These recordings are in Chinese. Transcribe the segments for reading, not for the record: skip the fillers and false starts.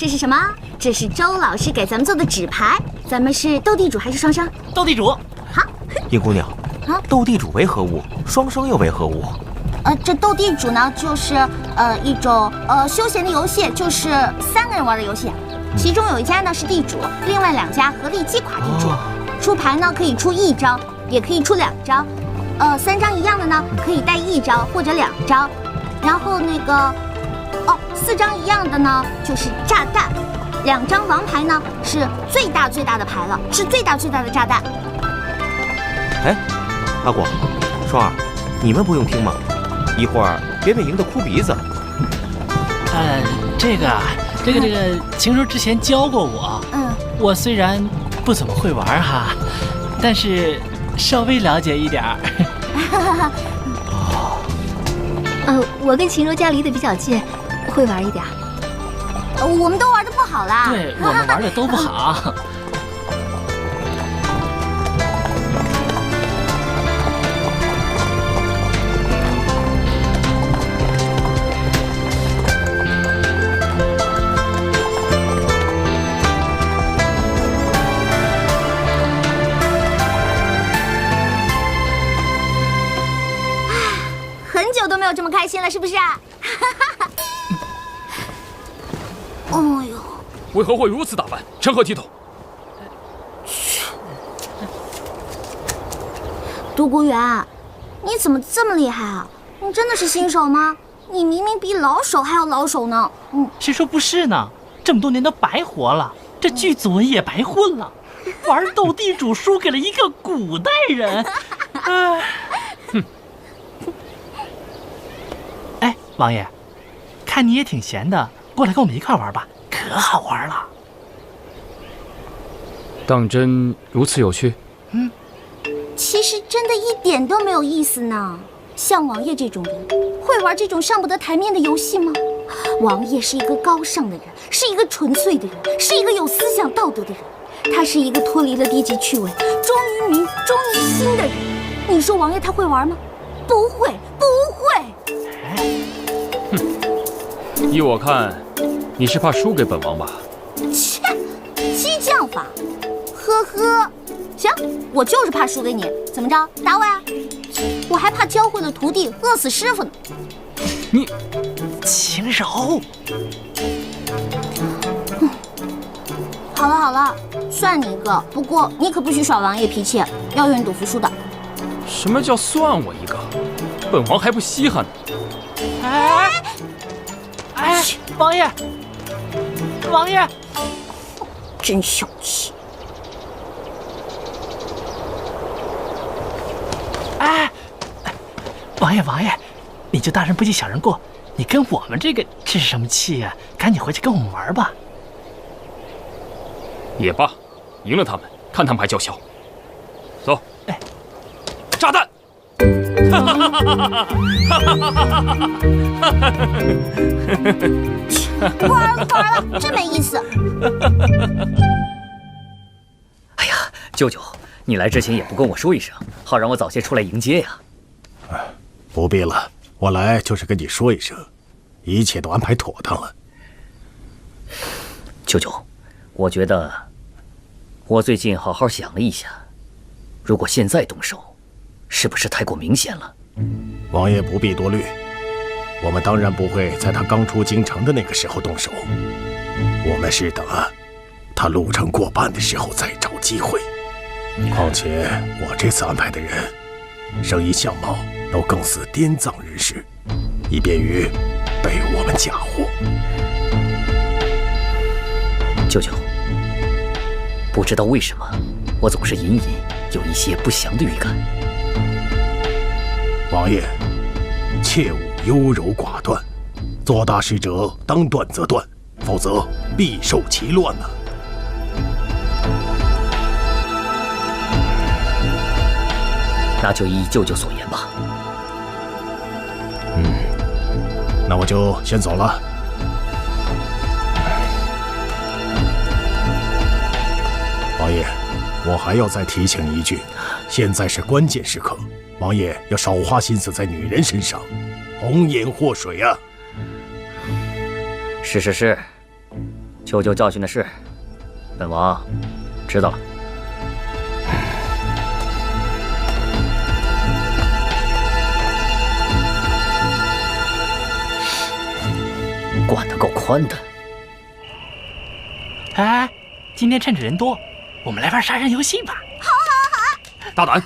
这是什么？这是周老师给咱们做的纸牌。咱们是斗地主还是双生？斗地主。好。叶姑娘，斗地主为何物？双生又为何物？这斗地主呢，就是一种休闲的游戏，就是3个人玩的游戏。其中有一家呢是地主，另外2家合力击垮地主。出牌呢可以出1张，也可以出2张。3张一样的呢可以带1招或者2招。然后那个4张一样的呢就是炸弹。2张王牌呢是最大的牌了，是最大的炸弹。哎，阿果、双儿，你们不用听吗？一会儿别被赢得哭鼻子。这个，晴叔之前教过我。我虽然不怎么会玩哈，但是稍微了解一点儿。我跟晴柔家离得比较近，会玩一点。我们都玩得不好啦。对，我们玩的都不好。没有这么开心了，是不是啊？哎呦，为何会如此打扮？成何体统？独孤远，你怎么这么厉害啊？你真的是新手吗？你明明比老手还要老手呢。谁说不是呢？这么多年都白活了，这剧组也白混了，玩斗地主输给了一个古代人。哎，王爷，看你也挺闲的，过来跟我们一块玩吧，可好玩了。当真如此有趣？其实真的一点都没有意思呢。像王爷这种人，会玩这种上不得台面的游戏吗？王爷是一个高尚的人，是一个纯粹的人，是一个有思想道德的人。他是一个脱离了低级趣味，忠于民、忠于心的人。你说王爷他会玩吗？不会，不会。依我看，你是怕输给本王吧？切，激将法，呵呵。行，我就是怕输给你，怎么着，打我呀？我还怕教会了徒弟饿死师傅呢。你，秦柔。好了好了，算你一个，不过你可不许耍王爷脾气，要愿赌服输的。什么叫算我一个？本王还不稀罕呢。哎，王爷，王爷，真小气。王爷，你就大人不计小人过，你跟我们这是什么气呀？赶紧回去跟我们玩吧。也罢，赢了他们，看他们还叫嚣。走，炸弹！不玩了，不玩了，真没意思。哎呀，舅舅，你来之前也不跟我说一声，好让我早些出来迎接呀。不必了，我来就是跟你说一声，一切都安排妥当了。舅舅，我觉得我最近好好想了一下，如果现在动手，是不是太过明显了？王爷不必多虑，我们当然不会在他刚出京城的那个时候动手，我们是等他路程过半的时候再找机会。况且我这次安排的人，声音相貌都更似滇藏人士，以便于被我们假货。舅舅，不知道为什么，我总是隐隐有一些不祥的预感。王爷，切勿优柔寡断，做大事者当断则断，否则必受其乱呐。那就依舅舅所言吧。那我就先走了。王爷，我还要再提醒你一句，现在是关键时刻，王爷要少花心思在女人身上，红颜祸水啊。是，舅舅教训的事，本王知道了。管得够宽的。哎，今天趁着人多，我们来玩杀人游戏吧。大胆！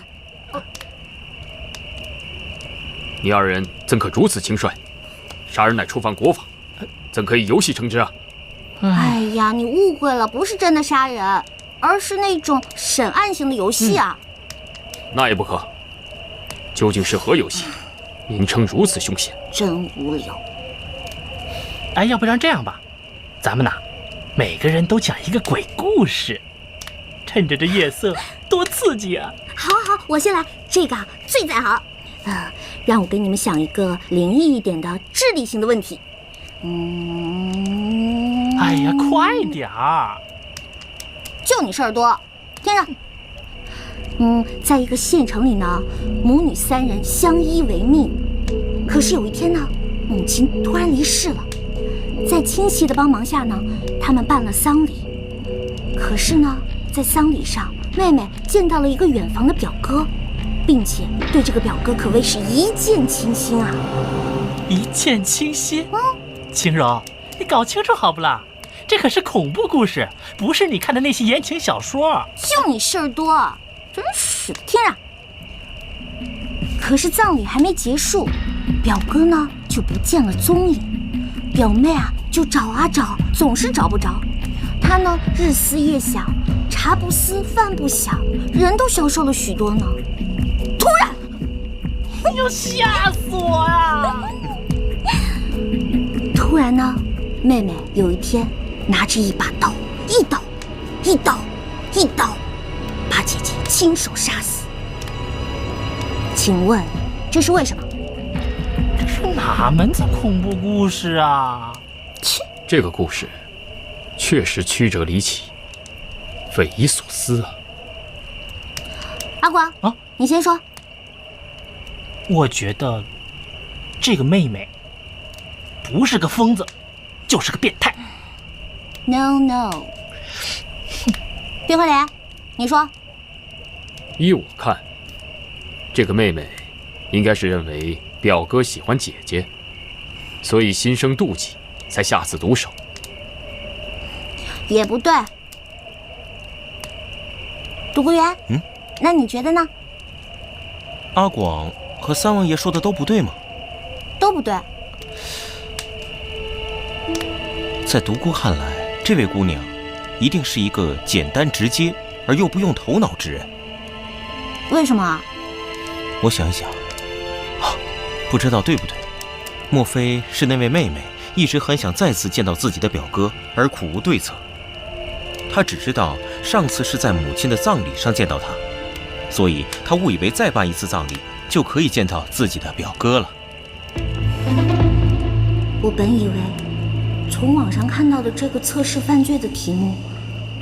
你二人怎可如此轻率？杀人乃触犯国法，怎可以游戏称之啊？哎呀，你误会了，不是真的杀人，而是那种审案型的游戏啊。那也不可。究竟是何游戏？名称如此凶险，真无聊。哎，要不然这样吧，咱们呐，每个人都讲一个鬼故事，趁着这夜色，多刺激啊！好，我先来，这个最在行。让我给你们想一个灵异一点的智力型的问题。哎呀，快点儿！就你事儿多，听着。在一个县城里呢，母女3人相依为命。可是有一天呢，母亲突然离世了。在亲戚的帮忙下呢，他们办了丧礼。可是呢，在丧礼上，妹妹见到了一个远房的表哥，并且对这个表哥可谓是一见倾心啊！一见倾心？晴柔，你搞清楚好不啦？这可是恐怖故事，不是你看的那些言情小说。就你事儿多，真是的。听着，可是葬礼还没结束，表哥呢就不见了踪影。表妹啊就找啊找，总是找不着。她呢日思夜想，茶不思饭不想，人都消瘦了许多呢。突然，你要吓死我呀！突然呢，妹妹有一天拿着一把刀，一刀，把姐姐亲手杀死。请问这是为什么？这是哪门子恐怖故事啊？切，这个故事确实曲折离奇，匪夷所思啊！阿广啊，你先说。我觉得这个妹妹不是个疯子，就是个变态。No， 冰块莲，你说。依我看，这个妹妹应该是认为表哥喜欢姐姐，所以心生妒忌，才下此毒手。也不对。独孤园，那你觉得呢？阿广和三王爷说的都不对吗？都不对。在独孤看来，这位姑娘一定是一个简单直接而又不用头脑之人。为什么？我想一想，不知道对不对？莫非是那位妹妹一直很想再次见到自己的表哥，而苦无对策？她只知道上次是在母亲的葬礼上见到他，所以她误以为再办一次葬礼就可以见到自己的表哥了。我本以为从网上看到的这个测试犯罪的题目，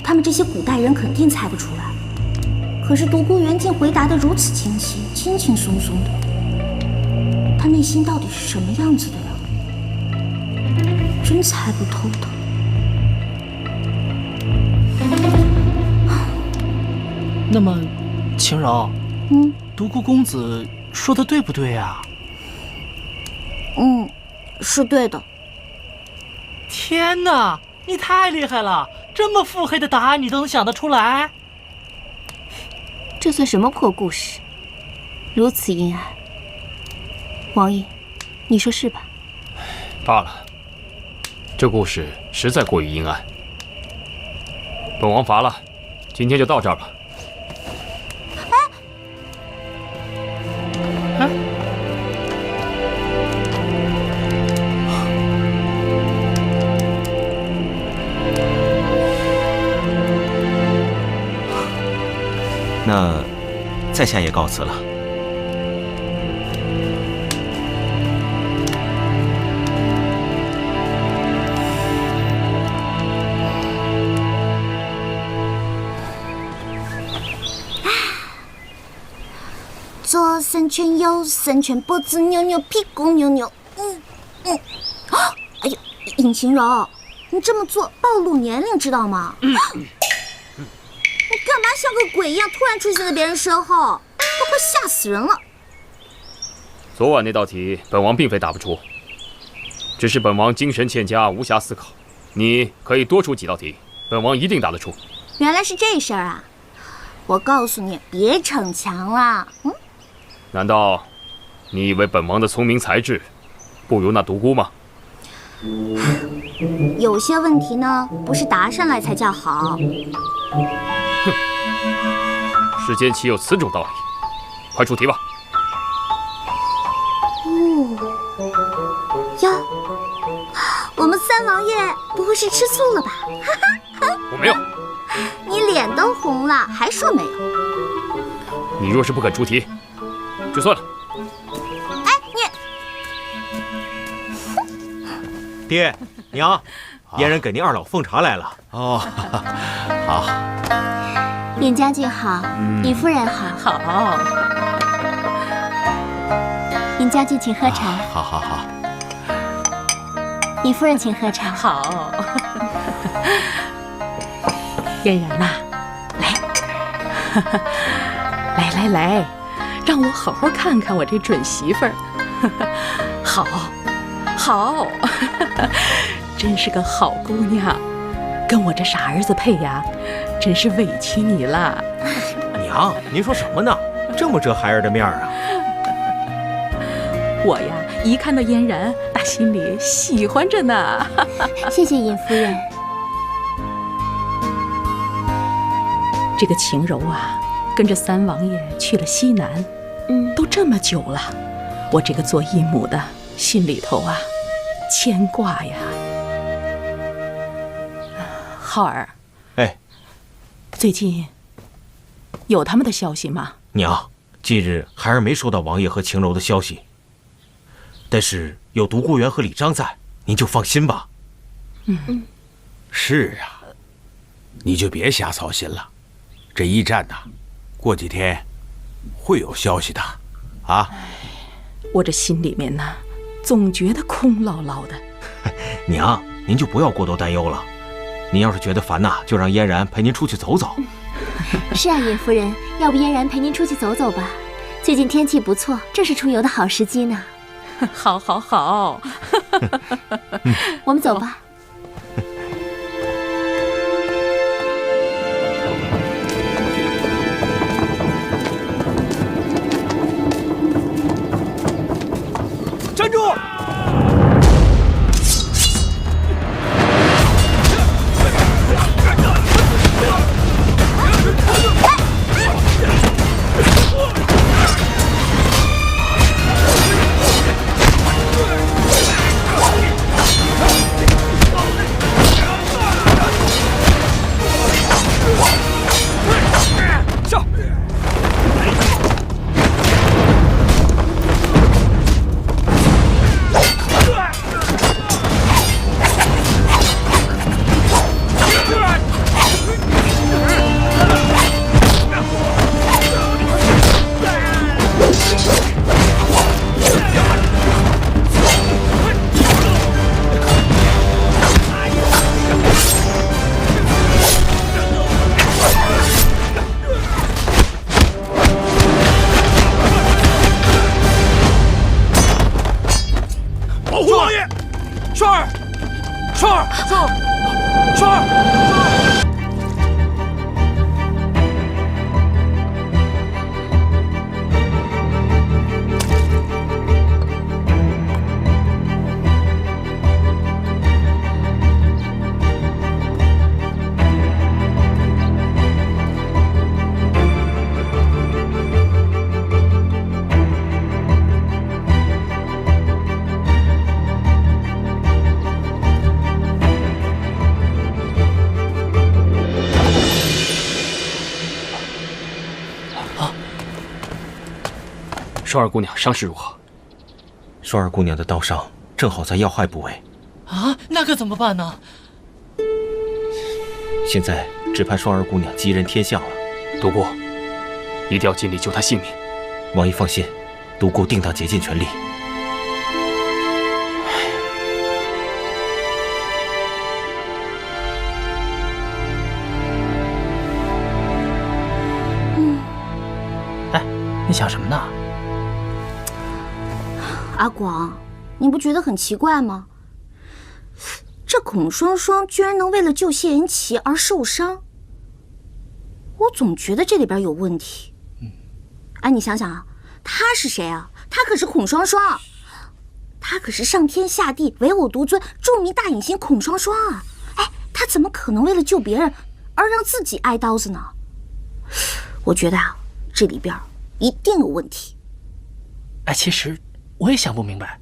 他们这些古代人肯定猜不出来。可是独孤园竟回答得如此清晰，轻轻松松的。他内心到底是什么样子的呀？真猜不透的。那么，晴柔，独孤公子说的对不对啊？是对的。天哪，你太厉害了！这么腹黑的答案你都能想得出来？这算什么破故事？如此阴暗。王爷，你说是吧？罢了，这故事实在过于阴暗。本王乏了，今天就到这儿吧。那在下也告辞了。左3圈，右3圈，脖子扭扭，屁股扭扭。哎呦，尹晴柔，你这么做暴露年龄，知道吗？你干嘛像个鬼一样突然出现在别人身后？都快吓死人了！昨晚那道题，本王并非答不出，只是本王精神欠佳，无暇思考。你可以多出几道题，本王一定答得出。原来是这事儿啊！我告诉你，别逞强了。难道你以为本王的聪明才智不如那独孤吗？有些问题呢，不是答上来才叫好。世间岂有此种道理？快出题吧。哟，我们三王爷不会是吃醋了吧？我没有。你脸都红了，还说没有？你若是不肯出题，就算了。哎，爹娘，阉人给您二老奉茶来了。哦，好。尹将军好，尹夫人好。好，尹将军请喝茶。好。尹夫人请喝茶。好。嫣然呐，来，让我好好看看我这准媳妇儿。好，真是个好姑娘，跟我这傻儿子配呀，真是委屈你了。娘，您说什么呢？这么遮孩儿的面儿啊！我呀，一看到嫣然，打心里喜欢着呢。谢谢尹夫人。这个晴柔啊，跟着三王爷去了西南，都这么久了，我这个做义母的心里头啊，牵挂呀。浩儿，哎，最近有他们的消息吗？娘，近日孩儿没收到王爷和晴柔的消息，但是有独孤元和李章在，您就放心吧。是啊，你就别瞎操心了。这驿站呐，过几天会有消息的，啊。我这心里面呢，总觉得空落落的。娘，您就不要过多担忧了。您要是觉得烦呐，就让嫣然陪您出去走走。是啊，尹夫人，要不嫣然陪您出去走走吧？最近天气不错，正是出游的好时机呢。好，我们走吧。站住！双儿姑娘伤势如何？双儿姑娘的刀伤正好在要害部位。啊，那可怎么办呢？现在只盼双儿姑娘吉人天相了。独孤，一定要尽力救她性命。王爷放心，独孤定当竭尽全力。想什么呢？阿广，你不觉得很奇怪吗？这孔双双居然能为了救谢云奇而受伤，我总觉得这里边有问题。哎，你想想啊，他是谁啊？他可是孔双双，他可是上天下地唯我独尊著名大影星孔双双啊！哎，他怎么可能为了救别人而让自己挨刀子呢？我觉得啊，这里边一定有问题。哎，其实我也想不明白，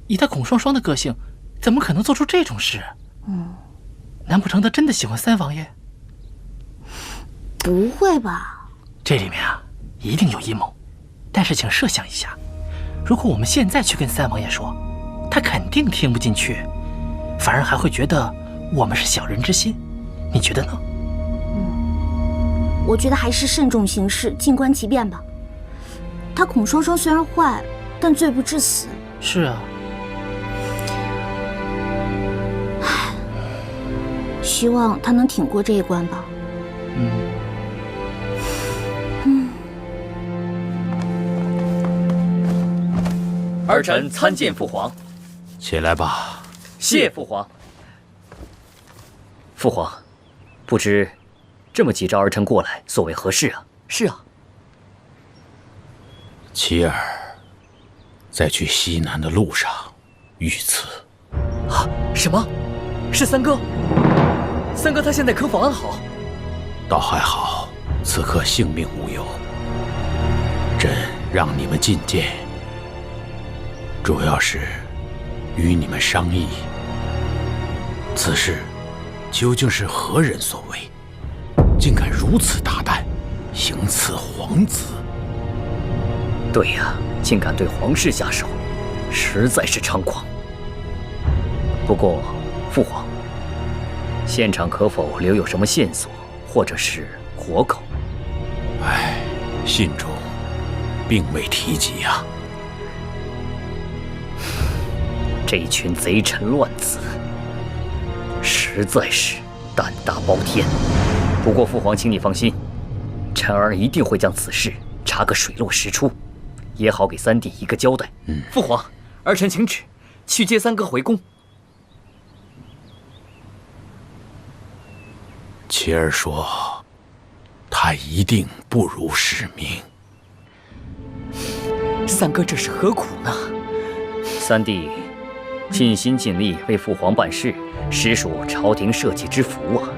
以他孔双双的个性，怎么可能做出这种事？难不成他真的喜欢三王爷？不会吧？这里面啊，一定有阴谋。但是请设想一下，如果我们现在去跟三王爷说，他肯定听不进去，反而还会觉得我们是小人之心。你觉得呢？我觉得还是慎重行事，静观其变吧。他孔双双虽然坏，但罪不至死。是啊。希望他能挺过这一关吧。儿臣参见父皇。起来吧。谢父皇。父皇，不知这么急召儿臣过来，所为何事啊？是啊。琪儿在去西南的路上遇刺。啊？什么？是三哥？三哥他现在可否安好？倒还好，此刻性命无忧。朕让你们觐见，主要是与你们商议，此事究竟是何人所为，竟敢如此大胆，行刺皇子？对呀，竟敢对皇室下手，实在是猖狂。不过，父皇，现场可否留有什么线索，或者是活口？唉，信中并未提及呀。这一群贼臣乱子，实在是胆大包天。不过父皇，请你放心，臣儿一定会将此事查个水落石出，也好给三弟一个交代。父皇，儿臣请旨，去接三哥回宫。琪儿说，他一定不辱使命。三哥这是何苦呢？三弟尽心尽力为父皇办事，实属朝廷社稷之福啊！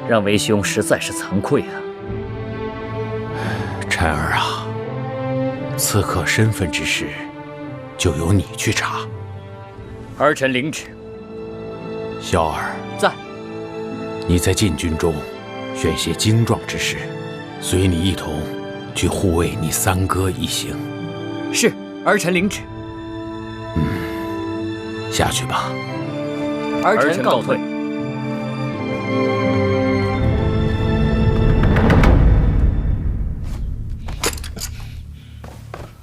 让为兄实在是惭愧啊！臣儿啊，刺客身份之事，就由你去查。儿臣领旨。萧儿在。你在禁军中选些精壮之士，随你一同去护卫你三哥一行。是，儿臣领旨。下去吧。儿臣告退。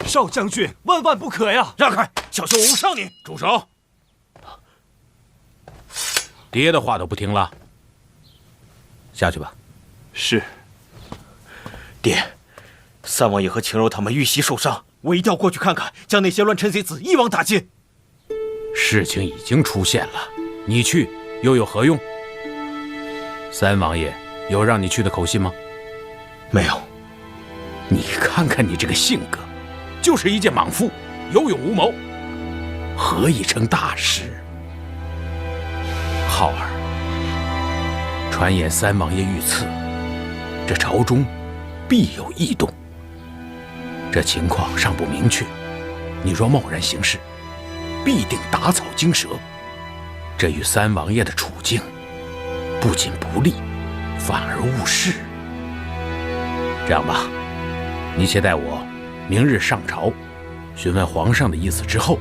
少将军，万万不可呀！让开，小心我误伤你！住手！爹的话都不听了。下去吧。是。爹，三王爷和晴柔他们遇袭受伤，我一定要过去看看，将那些乱臣贼子一网打尽。事情已经出现了，你去又有何用？三王爷有让你去的口信吗？没有。你看看你这个性格，就是一介莽夫，有勇无谋，何以成大事？浩儿，传言三王爷遇刺，这朝中必有异动。这情况尚不明确，你若贸然行事，必定打草惊蛇，这与三王爷的处境不仅不利，反而误事。这样吧，你且待我明日上朝，询问皇上的意思之后，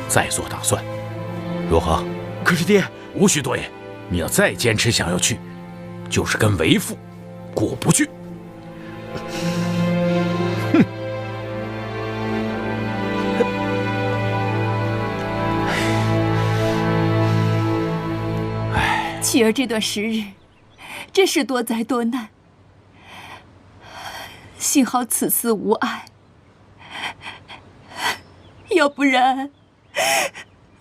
再做打算，如何？可是爹，无需多言，你要再坚持想要去，就是跟为父过不去。琪儿这段时日，真是多灾多难。幸好此次无碍，要不然，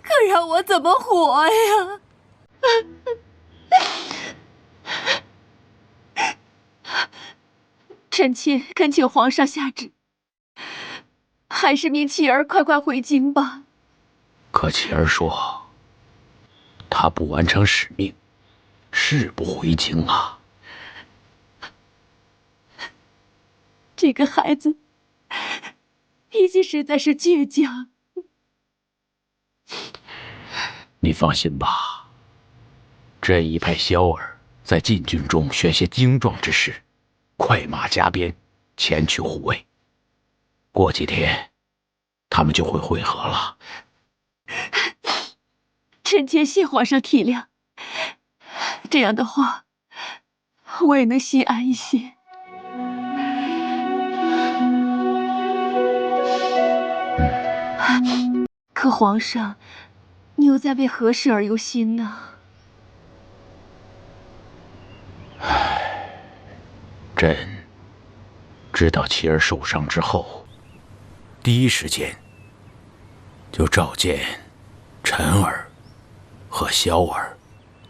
可让我怎么活呀？臣妾恳请皇上下旨，还是命琪儿快快回京吧。可琪儿说，他不完成使命，誓不回京啊。这个孩子脾气实在是倔强。你放心吧，朕已派萧儿在禁军中选些精壮之士，快马加鞭前去护卫。过几天，他们就会会合了。臣妾谢皇上体谅，这样的话，我也能心安一些。可皇上，你又在为何事而忧心呢？朕知道琪儿受伤之后，第一时间就召见陈儿和萧儿。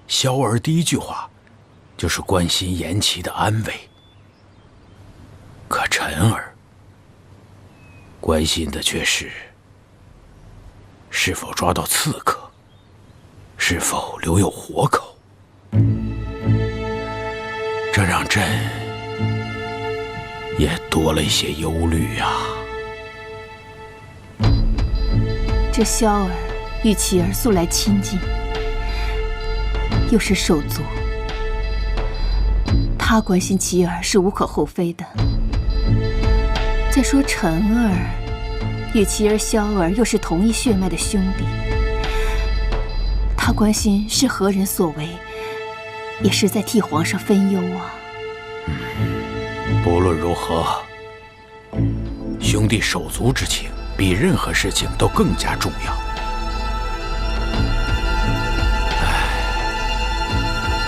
萧儿第一句话就是关心颜齐的安危，可陈儿关心的却是否抓到刺客，是否留有活口。这让朕也多了一些忧虑啊。这萧儿与琪儿素来亲近，又是手足，他关心琪儿是无可厚非的。再说陈儿与琪儿、萧儿又是同一血脉的兄弟，他关心是何人所为，也是在替皇上分忧啊。不论如何，兄弟手足之情比任何事情都更加重要。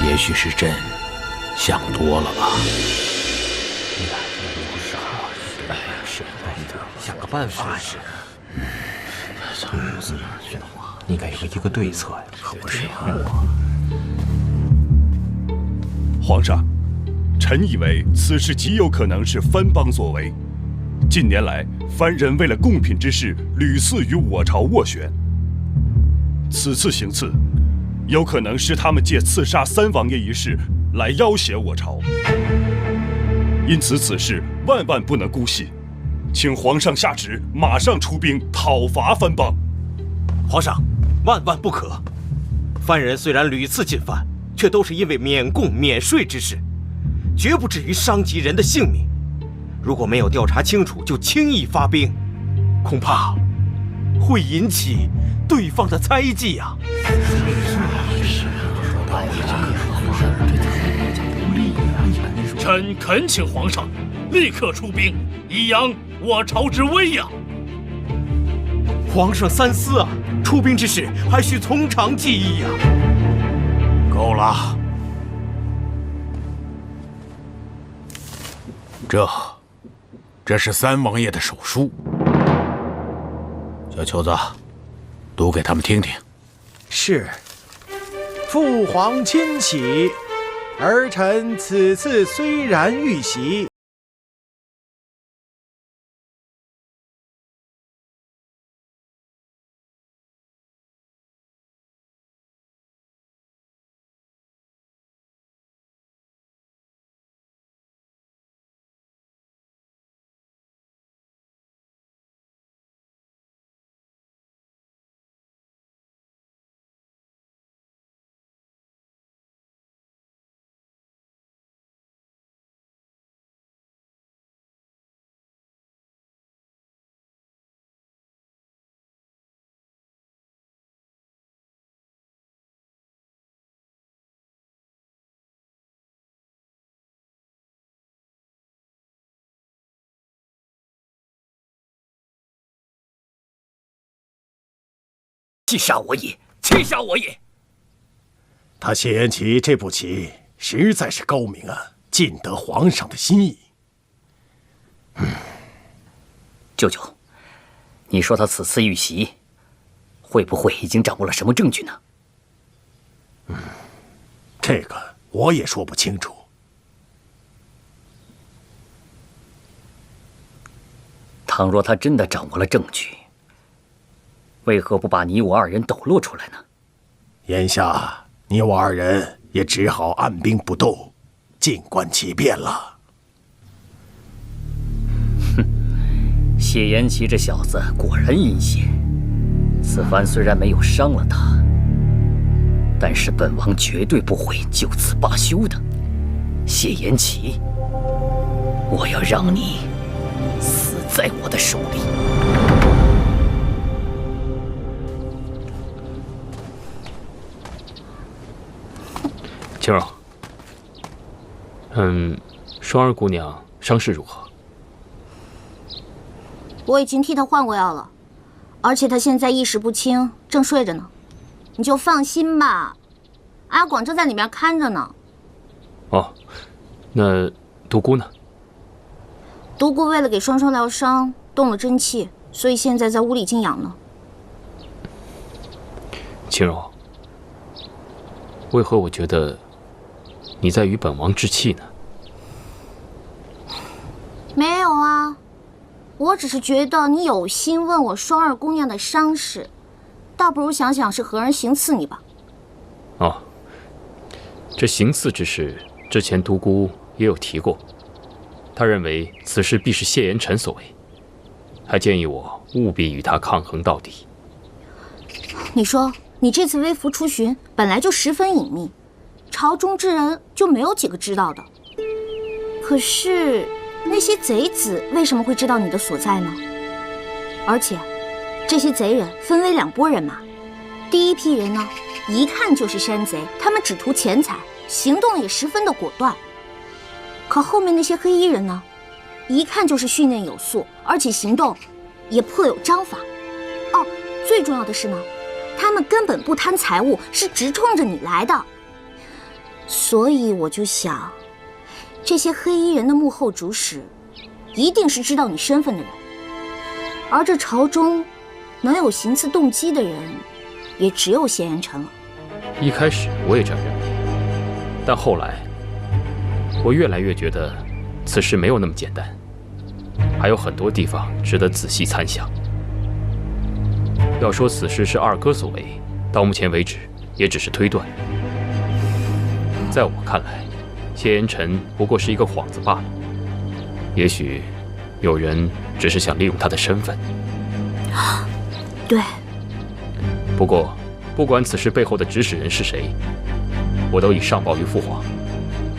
也许是朕想多了吧。想个办法是。应该有一个对策呀。可不是吗？皇上，臣以为此事极有可能是藩邦所为。近年来，藩人为了贡品之事，屡次与我朝斡旋。此次行刺，有可能是他们借刺杀三王爷一事来要挟我朝。因此，此事万万不能姑息，请皇上下旨，马上出兵讨伐藩邦。皇上，万万不可！藩人虽然屡次进犯，却都是因为免贡免税之事，绝不至于伤及人的性命。如果没有调查清楚就轻易发兵，恐怕会引起对方的猜忌呀。臣恳请皇上立刻出兵，以扬我朝之威呀！皇上三思啊，出兵之事还需从长计议呀。够了，这是三王爷的手书，小秋子，读给他们听听。是。父皇亲启，儿臣此次虽然遇袭，气杀我也！气杀我也！他谢颜齐这步棋实在是高明啊，尽得皇上的心意。舅舅，你说他此次遇袭，会不会已经掌握了什么证据呢？这个我也说不清楚。倘若他真的掌握了证据，为何不把你我二人抖落出来呢？眼下你我二人也只好按兵不动，静观其变了。哼，谢延齐这小子果然阴险。此番虽然没有伤了他，但是本王绝对不会就此罢休的。谢延齐，我要让你死在我的手里。青柔，双儿姑娘伤势如何？我已经替她换过药了，而且她现在意识不清，正睡着呢。你就放心吧，阿广正在里面看着呢。哦，那独孤呢？独孤为了给双双疗伤，动了真气，所以现在在屋里静养呢。青柔，为何我觉得你在与本王置气呢？没有啊，我只是觉得你有心问我双儿姑娘的伤势，倒不如想想是何人行刺你吧。哦，这行刺之事，之前独孤也有提过，他认为此事必是谢延辰所为，还建议我务必与他抗衡到底。你说你这次微服出巡本来就十分隐秘，朝中之人就没有几个知道的。可是那些贼子为什么会知道你的所在呢？而且这些贼人分为两拨人马，第一批人呢，一看就是山贼，他们只图钱财，行动也十分的果断。可后面那些黑衣人呢，一看就是训练有素，而且行动也颇有章法。哦，最重要的是呢，他们根本不贪财物，是直冲着你来的。所以我就想，这些黑衣人的幕后主使，一定是知道你身份的人。而这朝中能有行刺动机的人，也只有谢延辰了。一开始我也这样认为，但后来我越来越觉得此事没有那么简单，还有很多地方值得仔细参详。要说此事是二哥所为，到目前为止也只是推断。在我看来，谢延辰不过是一个幌子罢了。也许有人只是想利用他的身份。对。不过，不管此事背后的指使人是谁，我都已上报于父皇，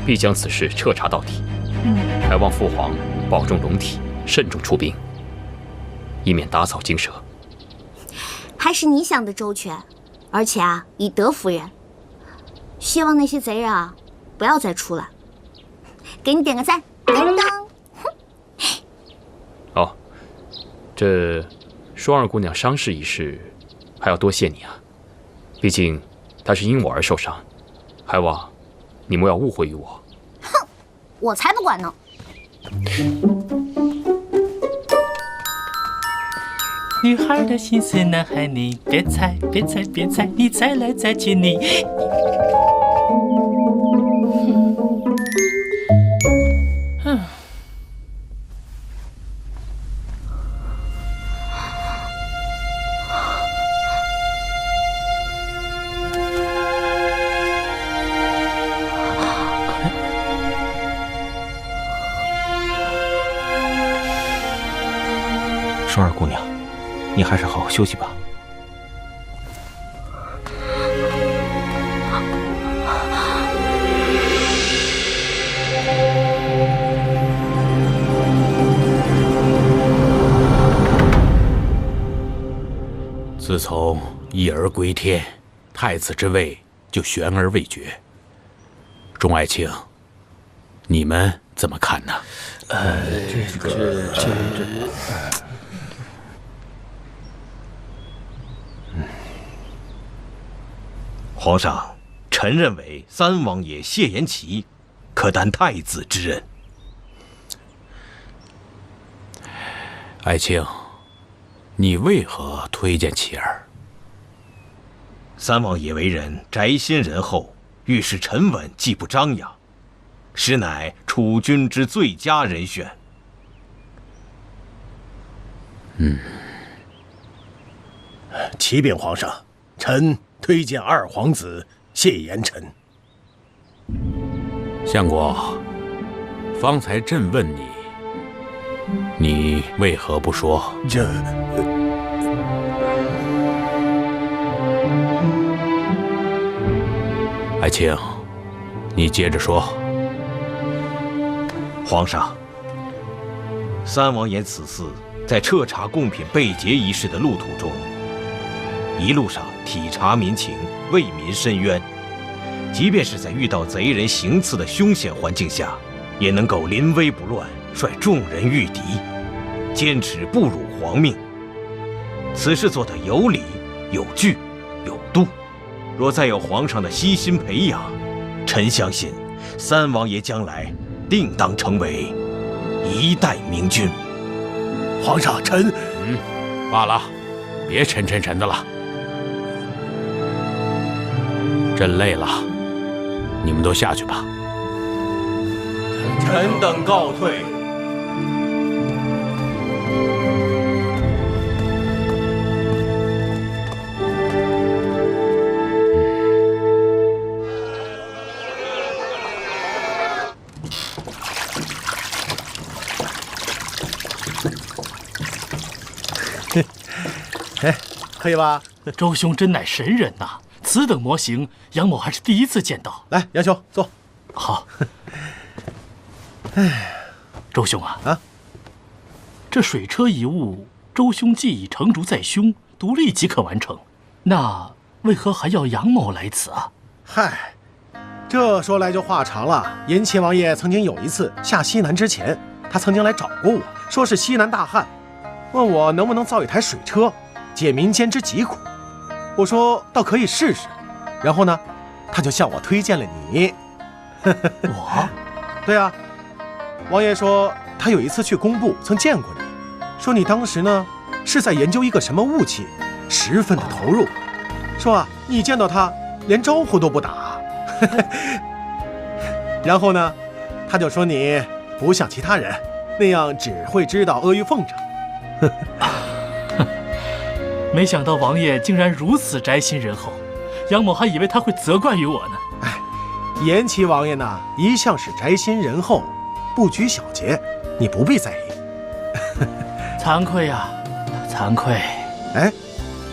必将此事彻查到底。还望父皇保重龙体，慎重出兵，以免打草惊蛇。还是你想的周全，而且啊，以德服人。希望那些贼人啊，不要再出来。给你点个赞，当当。哦，这双儿姑娘伤势一事，还要多谢你啊。毕竟她是因我而受伤，还望你莫要误会于我。哼，我才不管呢。女孩的心思，男孩你别猜，别猜，别猜，你猜来猜去你。双儿姑娘，你还是好好休息吧。自从一儿归天，太子之位就悬而未决。钟爱卿，你们怎么看呢？皇上，臣认为三王爷谢延齐可担太子之任。爱卿，你为何推荐其儿？三王爷为人宅心仁厚，遇事沉稳，既不张扬，实乃储君之最佳人选。启禀皇上，臣推荐二皇子谢言臣。相国，方才朕问你，你为何不说？爱卿，你接着说。皇上，三王爷此次在彻查贡品被劫一事的路途中，一路上体察民情，为民伸冤，即便是在遇到贼人行刺的凶险环境下，也能够临危不乱，率众人御敌，坚持不辱皇命。此事做得有理、有据、有度。若再有皇上的悉心培养，臣相信三王爷将来定当成为一代明君。皇上，臣……罢了，别沉的了。朕累了，你们都下去吧。臣等告退。哎，可以吧？周兄真乃神人呐！此等模型，杨某还是第一次见到。来，杨兄坐。好。哎，周兄啊，这水车一物，周兄既已成竹在胸，独立即可完成，那为何还要杨某来此啊？嗨，这说来就话长了。延庆王爷曾经有一次下西南之前，他曾经来找过我，说是西南大旱，问我能不能造一台水车，解民间之疾苦。我说倒可以试试。然后呢，他就向我推荐了你。我？对啊，王爷说他有一次去工部曾见过你，说你当时呢是在研究一个什么武器，十分的投入，说啊你见到他连招呼都不打。然后呢，他就说你不像其他人那样只会知道阿谀奉承。没想到王爷竟然如此宅心仁厚，杨某还以为他会责怪于我呢。哎，延齐王爷呢一向是宅心仁厚，不拘小节，你不必在意。惭愧呀，惭愧。哎，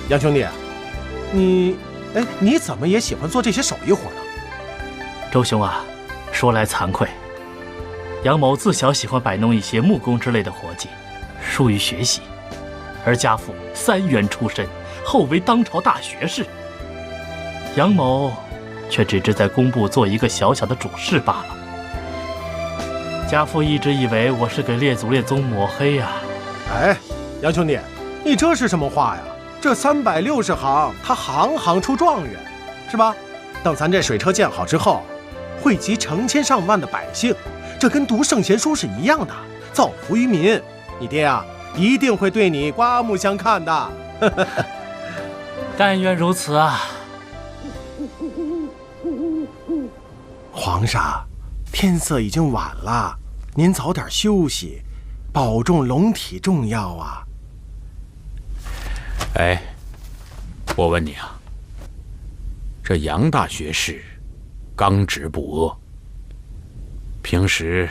杨兄弟，你怎么也喜欢做这些手艺活呢？周兄啊，说来惭愧，杨某自小喜欢摆弄一些木工之类的活计，疏于学习，而家父3员出身，后为当朝大学士。杨某却只是在工部做一个小小的主事罢了。家父一直以为我是给列祖列宗抹黑呀。哎，杨兄弟，你这是什么话呀？这360行，他行行出状元，是吧？等咱这水车建好之后，惠及成千上万的百姓，这跟读圣贤书是一样的，造福于民。你爹啊，一定会对你刮目相看的。但愿如此啊。皇上，天色已经晚了，您早点休息，保重龙体重要啊。哎，我问你啊，这杨大学士刚直不阿，平时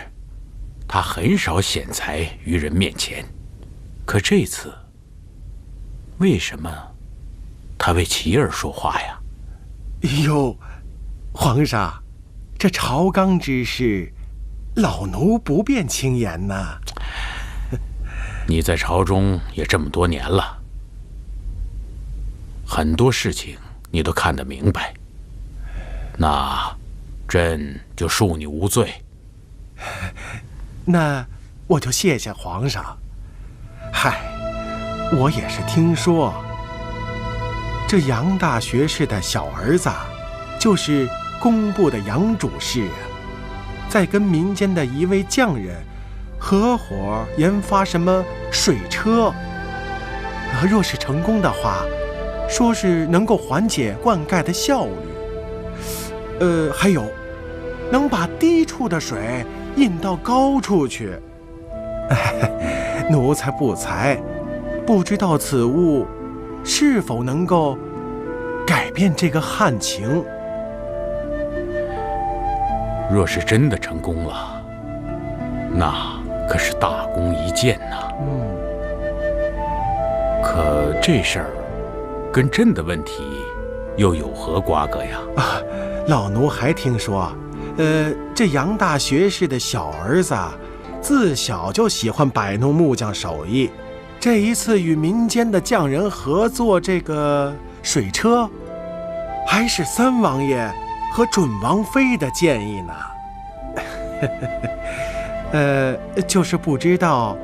他很少显才于人面前，可这次为什么他为琪儿说话呀？哎呦，皇上，这朝纲之事，老奴不便轻言呐。你在朝中也这么多年了，很多事情你都看得明白，那朕就恕你无罪。那我就谢谢皇上。嗨，我也是听说，这杨大学士的小儿子，就是工部的杨主事啊，在跟民间的一位匠人合伙研发什么水车。若是成功的话，说是能够缓解灌溉的效率。还有，能把低处的水引到高处去。奴才不才，不知道此物是否能够改变这个旱情。若是真的成功了，那可是大功一件呐。可这事儿跟朕的问题又有何瓜葛呀？老奴还听说，这杨大学士的小儿子自小就喜欢摆弄木匠手艺。这一次与民间的匠人合作这个水车，还是三王爷和准王妃的建议呢。就是不知道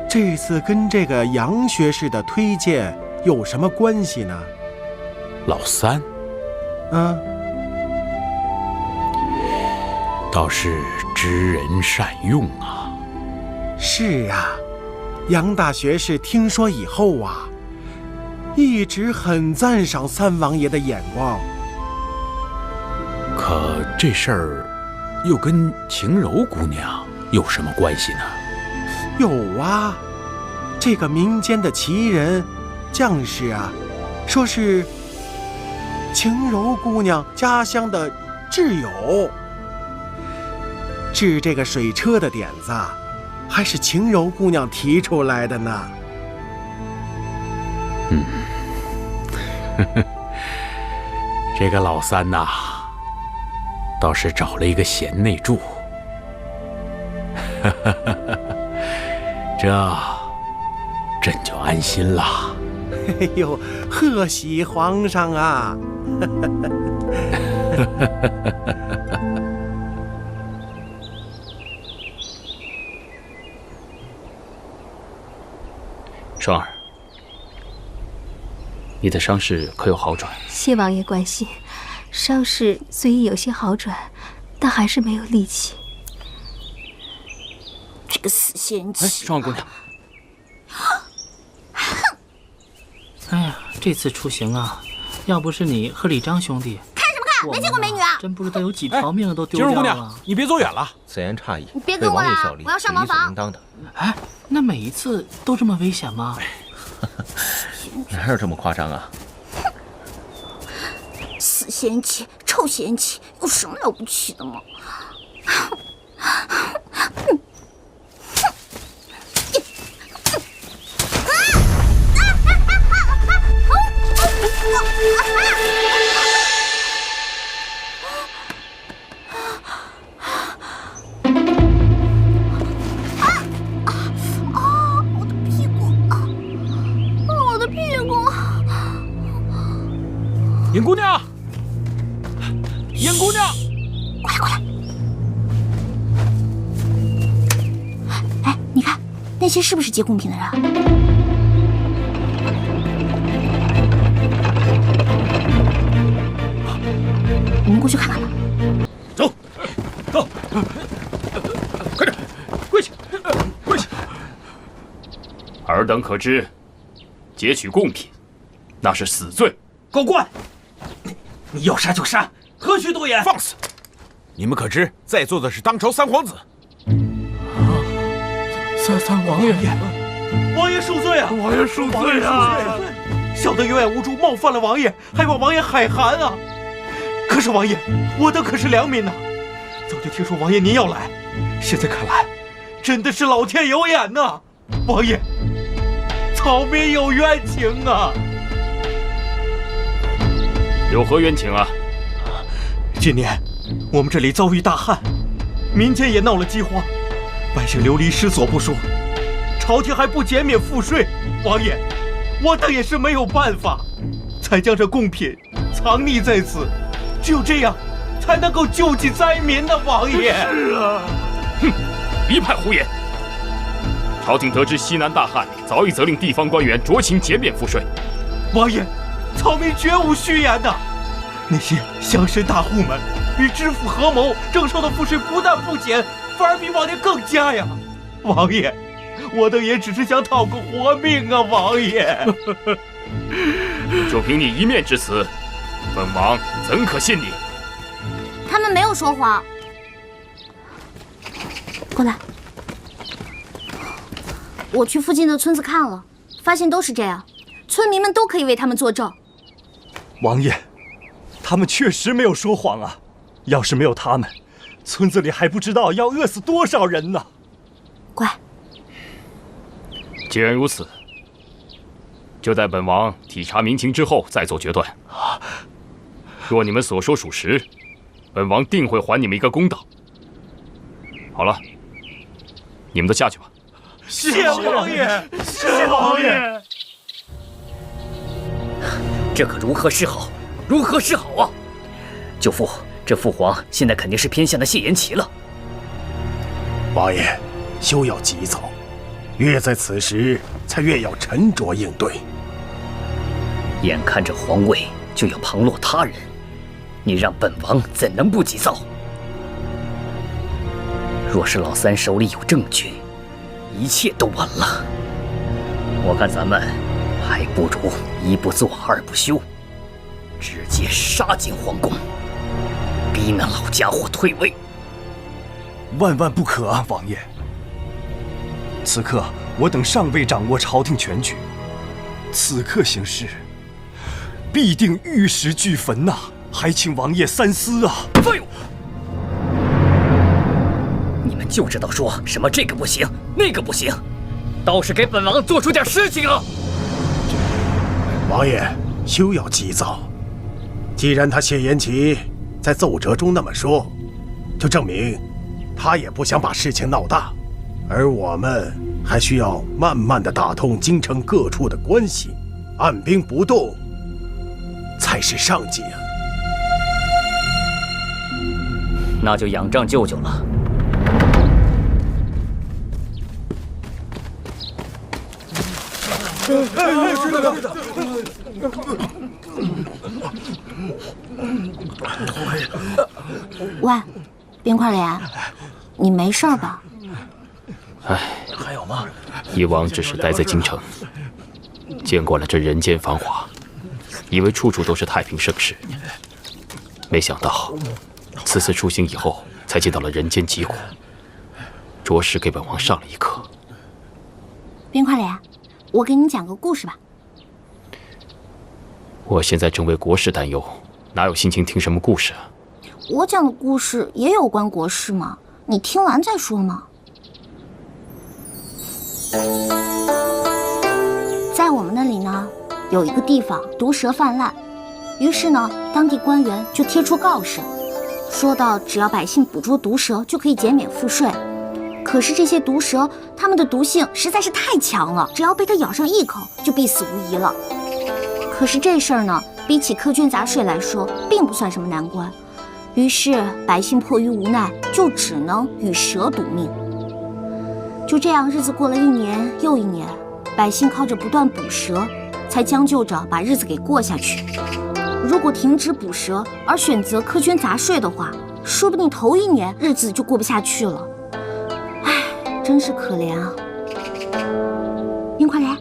这次跟这个杨学士的推荐有什么关系呢？老三，倒是知人善用啊。是啊，杨大学士听说以后啊，一直很赞赏三王爷的眼光。可这事儿又跟晴柔姑娘有什么关系呢？有啊，这个民间的奇人将士啊，说是晴柔姑娘家乡的挚友。制这个水车的点子，还是晴柔姑娘提出来的呢。这个老三呐，倒是找了一个贤内助。这朕就安心了。哎呦，贺喜皇上啊！双儿，你的伤势可有好转？谢王爷关心，伤势虽已有些好转，但还是没有力气。这个死仙气！双儿姑娘，哎呀，这次出行啊，要不是你和李章兄弟，看什么看？没见过美女啊！真不知道有几条命都丢掉了。晴柔姑娘，你别走远了。此言差矣，你别跟我了，我要上茅房。应当的。哎，那每一次都这么危险吗？哪有这么夸张啊？死仙气，臭仙气，有什么了不起的吗？尹姑娘，尹姑娘，过来过来！哎，你看那些是不是接贡品的人？我们过去看看吧。走，走，快点，跪下，跪下！尔等可知，劫取贡品，那是死罪。狗官，你要杀就杀，何须多言？放肆！你们可知，在座的是当朝三皇子。三王爷，王爷恕罪啊！王爷恕罪啊！小的有眼无珠，冒犯了王爷，还望王爷海涵啊！可是王爷，我等可是良民呐，早就听说王爷您要来，现在看来，真的是老天有眼呐！王爷，草民有冤情啊！有何冤情啊？今年我们这里遭遇大旱，民间也闹了饥荒，百姓流离失所不说，朝廷还不减免赋税。王爷，我等也是没有办法，才将这贡品藏匿在此，只有这样才能够救济灾民呢。王爷，是啊，哼，一派胡言！朝廷得知西南大旱，早已责令地方官员酌情减免赋税。王爷，草民绝无虚言呐！那些乡绅大户们与知府合谋征收的赋税不但不减，反而比往年更加呀！王爷，我等也只是想讨个活命啊，王爷。就凭你一面之词，本王怎可信你？他们没有说谎。过来，我去附近的村子看了，发现都是这样，村民们都可以为他们作证。王爷，他们确实没有说谎啊！要是没有他们，村子里还不知道要饿死多少人呢。乖，既然如此，就在本王体察民情之后再做决断。若你们所说属实，本王定会还你们一个公道。好了，你们都下去吧。谢王爷，谢王爷。这可如何是好？如何是好啊！舅父，这父皇现在肯定是偏向了谢延齐了。王爷，休要急躁，越在此时，才越要沉着应对。眼看着皇位就要旁落他人，你让本王怎能不急躁？若是老三手里有证据，一切都晚了。我看咱们还不如一不做二不休，直接杀进皇宫，逼那老家伙退位。万万不可啊，王爷！此刻我等尚未掌握朝廷全局，此刻行事必定玉石俱焚呐，还请王爷三思啊！废物！你们就知道说什么这个不行，那个不行，倒是给本王做出点事情啊！王爷，休要急躁。既然他谢延齐在奏折中那么说，就证明他也不想把事情闹大，而我们还需要慢慢的打通京城各处的关系，按兵不动才是上计啊。那就仰仗舅舅了。喂，冰块莲，你没事吧？唉，还有吗？以往只是待在京城，见惯了这人间繁华，以为处处都是太平盛世，没想到此次出行以后，才见到了人间疾苦，着实给本王上了一课。冰块莲，我给你讲个故事吧。我现在正为国事担忧，哪有心情听什么故事啊？我讲的故事也有关国事嘛，你听完再说嘛。在我们那里呢，有一个地方毒蛇泛滥，于是呢，当地官员就贴出告示，说到只要百姓捕捉毒蛇，就可以减免赋税。可是这些毒蛇，它们的毒性实在是太强了，只要被它咬上一口，就必死无疑了。可是这事儿呢，比起苛捐杂税来说，并不算什么难关。于是百姓迫于无奈，就只能与蛇赌命。就这样，日子过了一年又一年，百姓靠着不断捕蛇，才将就着把日子给过下去。如果停止捕蛇，而选择苛捐杂税的话，说不定头一年日子就过不下去了。唉，真是可怜啊！冰块莲，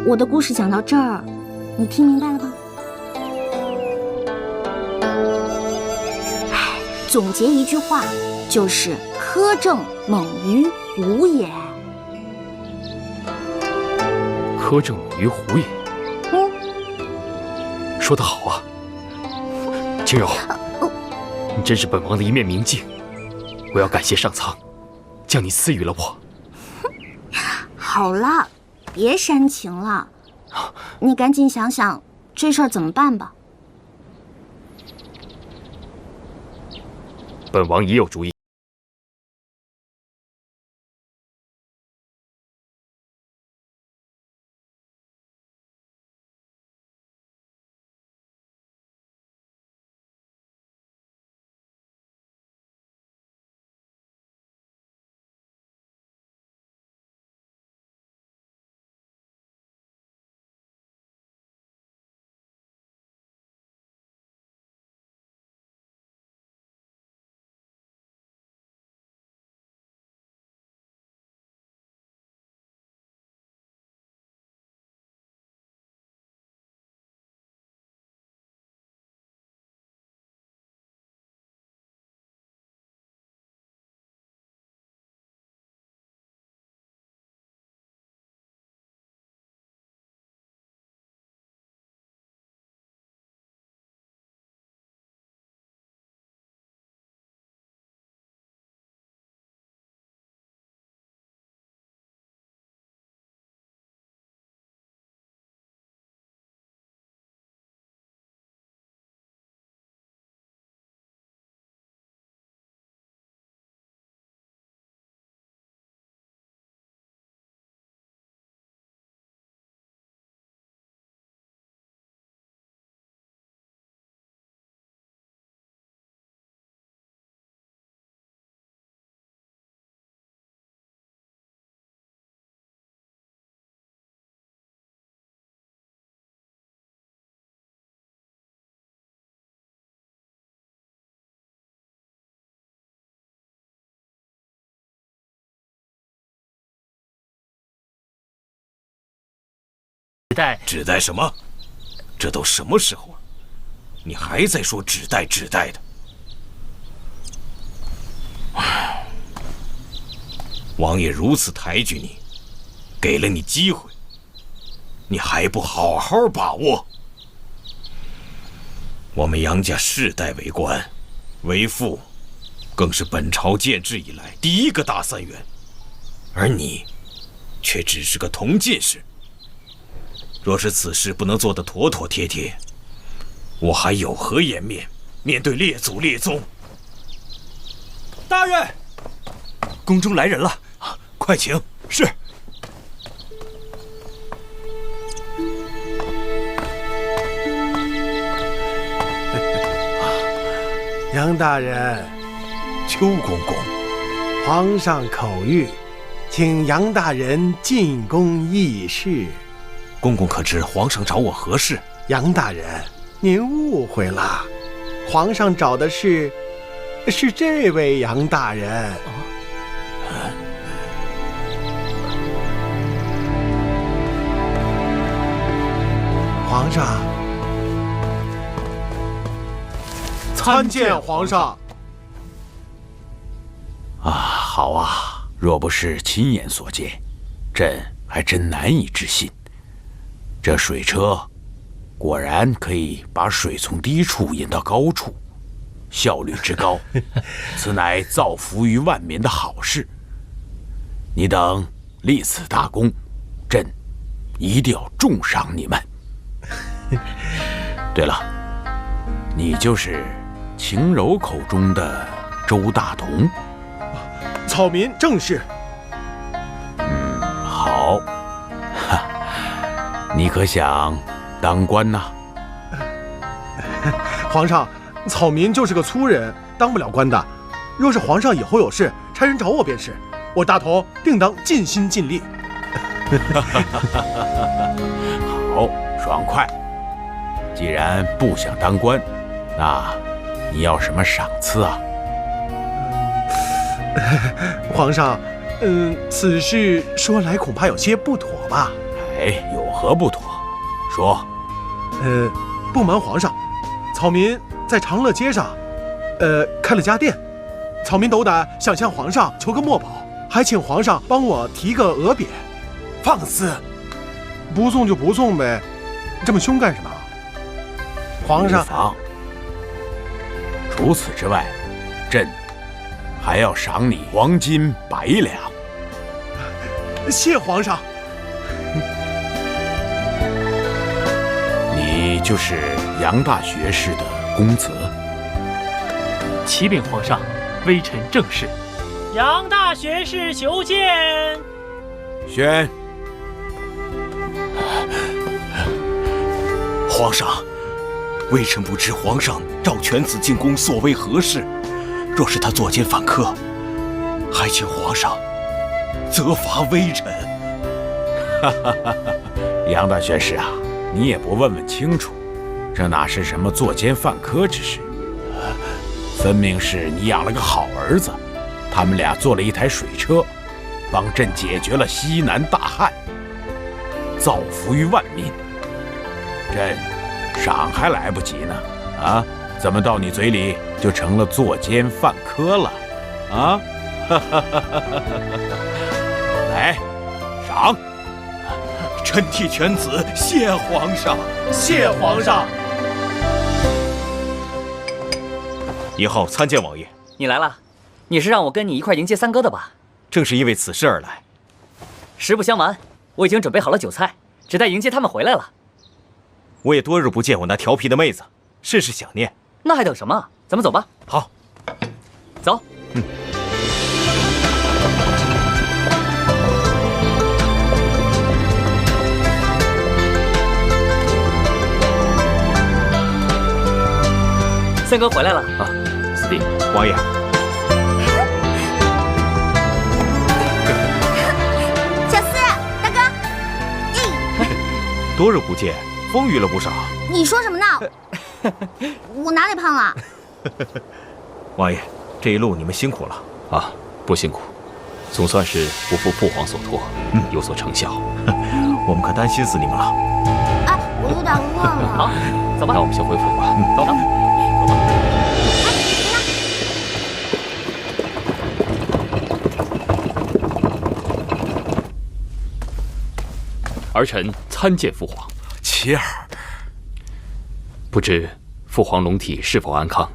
我的故事讲到这儿，你听明白了吗？唉，总结一句话，就是苛政猛于虎也。苛政猛于虎也。说得好啊，青柔，你真是本王的一面明镜，我要感谢上苍，将你赐予了我。好了，别煽情了，你赶紧想想这事儿怎么办吧。本王已有主意。指代什么？这都什么时候了，你还在说指代的？王爷如此抬举你，给了你机会，你还不好好把握？我们杨家世代为官，为父，更是本朝建制以来第一个大三元，而你，却只是个同进士。若是此事不能做得妥妥帖帖，我还有何颜面面对列祖列宗？大人，宫中来人了，快请。是。杨大人，邱公公，皇上口谕，请杨大人进宫议事。公公可知皇上找我何事？杨大人，您误会了，皇上找的是这位杨大人。皇上，参见皇上。好啊，若不是亲眼所见，朕还真难以置信。这水车果然可以把水从低处引到高处，效率之高，此乃造福于万民的好事。你等立此大功，朕一定要重赏你们。对了，你就是晴柔口中的周大同？草民正是。好，你可想当官呐？皇上，草民就是个粗人，当不了官的。若是皇上以后有事，差人找我便是。我大同定当尽心尽力。好，爽快。既然不想当官，那你要什么赏赐啊？皇上，此事说来恐怕有些不妥吧？哎，有何不妥？说。不瞒皇上，草民在长乐街上，开了家店。草民斗胆想向皇上求个墨宝，还请皇上帮我提个额匾。放肆！不送就不送呗，这么凶干什么？皇上。无妨。除此之外，朕还要赏你黄金100两。谢皇上。你就是杨大学士的公子？启禀皇上，微臣正是。杨大学士求见。宣。皇上，微臣不知皇上召犬子进宫所为何事。若是他作奸犯科，还请皇上责罚微臣。杨大学士啊，你也不问问清楚，这哪是什么作奸犯科之事？分明是你养了个好儿子，他们俩做了一台水车，帮朕解决了西南大旱，造福于万民。朕赏还来不及呢，啊，怎么到你嘴里就成了作奸犯科了？啊，来，赏！臣替犬子谢皇上，谢皇上。1号参见王爷。你来了，你是让我跟你一块迎接三哥的吧？正是因为此事而来。实不相瞒，我已经准备好了酒菜，只待迎接他们回来了。我也多日不见我那调皮的妹子，甚是想念。那还等什么？咱们走吧。好，走。三哥回来了啊，四弟，王爷。小四，大哥，多日不见，丰腴了不少。你说什么呢？我哪里胖了？王爷，这一路你们辛苦了啊，不辛苦。总算是不负父皇所托，有所成效。我们可担心死你们了。哎，我有点饿了。好，走吧，那我们先回府吧。走。儿臣参见父皇。琪儿，不知父皇龙体是否安康？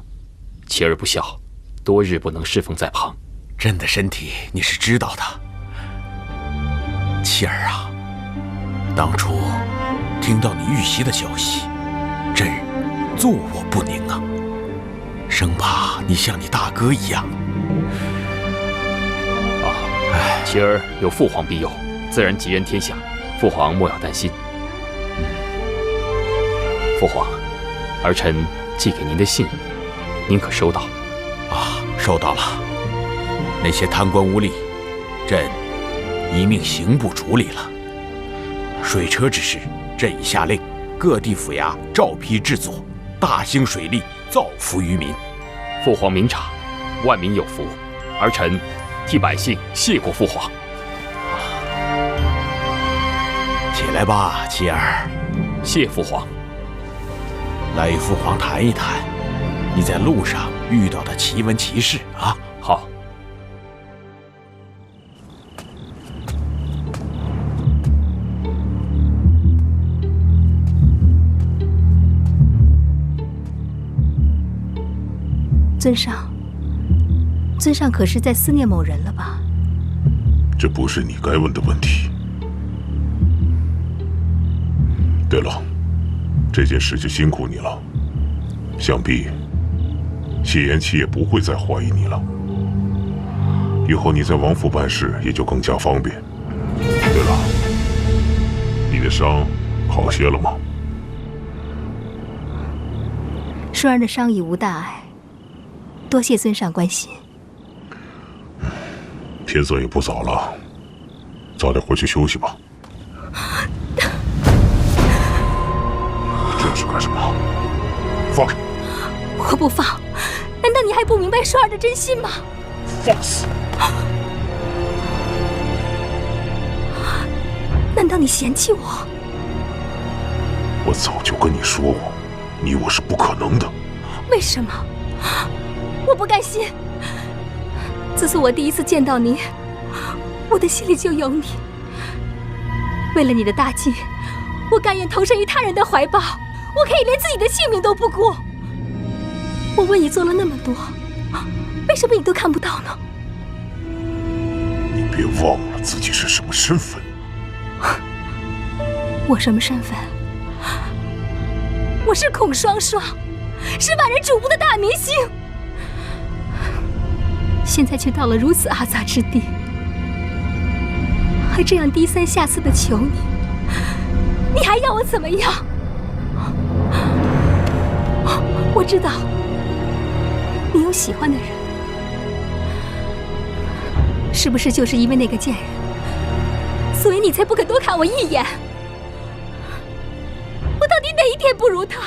琪儿不孝，多日不能侍奉在旁。朕的身体你是知道的。琪儿啊，当初听到你遇袭的消息，朕坐卧不宁啊，生怕你像你大哥一样。琪儿有父皇庇佑，自然吉人天相，父皇莫要担心。父皇，儿臣寄给您的信，您可收到？收到了。那些贪官污吏，朕一命刑部处理了。水车之事，朕已下令，各地府衙照批制作，大兴水利，造福于民。父皇明察，万民有福。儿臣替百姓谢过父皇。起来吧，琪儿。谢父皇。来与父皇谈一谈你在路上遇到的奇闻奇事啊。好。尊上可是在思念某人了吧？这不是你该问的问题。对了，这件事就辛苦你了，想必谢延琪也不会再怀疑你了。以后你在王府办事也就更加方便。对了，你的伤好些了吗？顺儿的伤已无大碍，多谢尊上关心。天色也不早了，早点回去休息吧。这是干什么？放开！我不放！难道你还不明白顺儿的真心吗？放肆！难道你嫌弃我？我早就跟你说过，你我是不可能的。为什么？我不甘心。自从我第一次见到你，我的心里就有你。为了你的大计，我甘愿投身于他人的怀抱，我可以连自己的性命都不顾。我为你做了那么多，为什么你都看不到呢？你别忘了自己是什么身份。我什么身份？我是孔双双，是万人瞩目的大明星。现在却到了如此阿杂之地，还这样低三下四的求你，你还要我怎么样？我知道你有喜欢的人，是不是就是因为那个贱人，所以你才不肯多看我一眼？我到底哪一点不如他？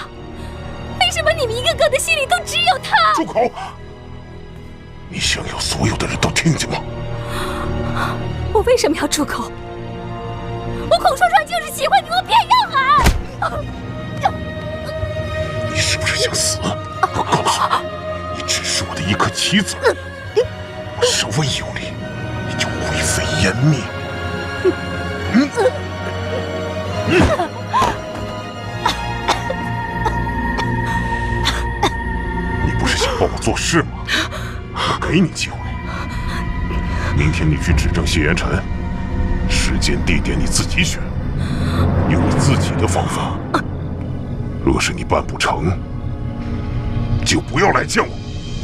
为什么你们一个个的心里都只有他？住口！你想要所有的人都听见吗？我为什么要住口？我孔双双就是喜欢你，我偏要喊！你是不是想死？我告诉你，你只是我的一颗棋子，我稍微有力，你就灰飞烟灭。你不是想帮我做事吗？我给你机会，明天你去指证谢延辰，时间地点你自己选，用你自己的方法。若是你办不成，就不要来见我。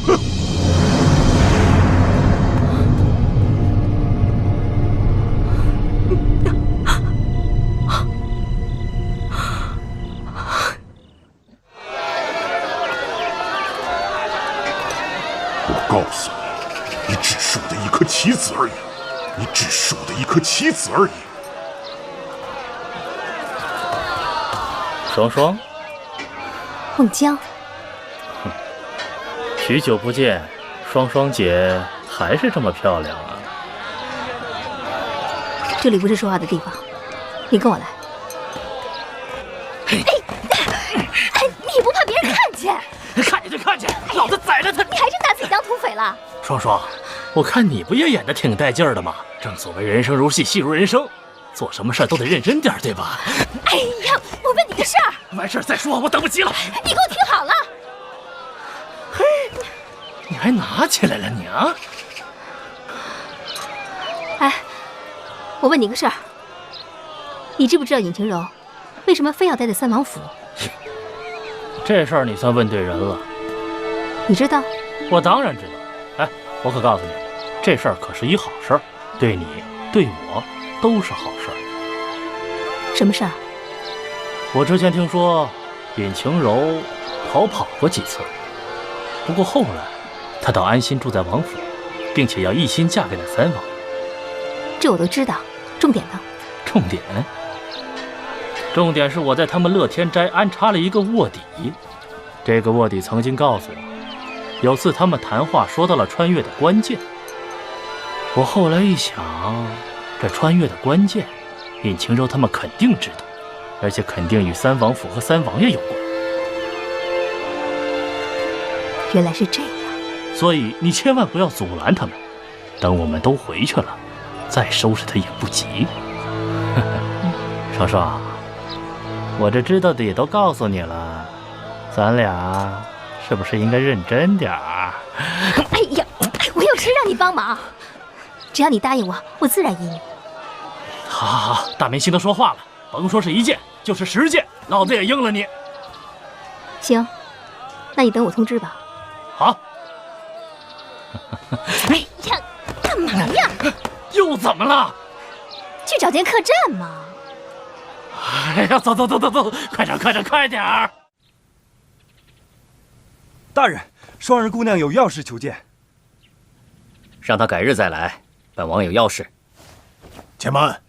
哼！我告诉你，你只是我的一颗棋子而已，你只是我的一颗棋子而已。双双，孟郊，许久不见，双双姐还是这么漂亮啊！这里不是说话的地方，你跟我来。你不怕别人看见？看见就看见，老子宰了他！你还真拿自己当土匪了？双双，我看你不也演得挺带劲儿的吗？正所谓人生如戏，戏如人生，做什么事儿都得认真点，对吧？哎呀，我问你个事儿。完事儿再说，我等不及了。你给我听好了。嘿，你还拿起来了你啊？哎，我问你个事儿，你知不知道尹晴柔为什么非要待在三王府？这事儿你算问对人了。你知道？我当然知道。哎，我可告诉你，这事儿可是一好事儿，对你对我都是好事儿。什么事儿？我之前听说尹晴柔逃跑过几次，不过后来她倒安心住在王府，并且要一心嫁给那三王。这我都知道，重点呢？重点是我在他们乐天斋安插了一个卧底，这个卧底曾经告诉我，有次他们谈话说到了穿越的关键。我后来一想，这穿越的关键，尹晴柔他们肯定知道，而且肯定与三王府和三王爷有关。原来是这样，所以你千万不要阻拦他们，等我们都回去了，再收拾他也不急。双双，我这知道的也都告诉你了，咱俩是不是应该认真点儿？哎呀，我有事让你帮忙，只要你答应我，我自然依你。好，大明星都说话了，甭说是1件，就是10件，老子也应了你。行，那你等我通知吧。好。哎呀，干嘛呀？又怎么了？去找间客栈嘛。哎呀，走，快点儿！大人，双儿姑娘有要事求见。让她改日再来，本王有要事。且慢，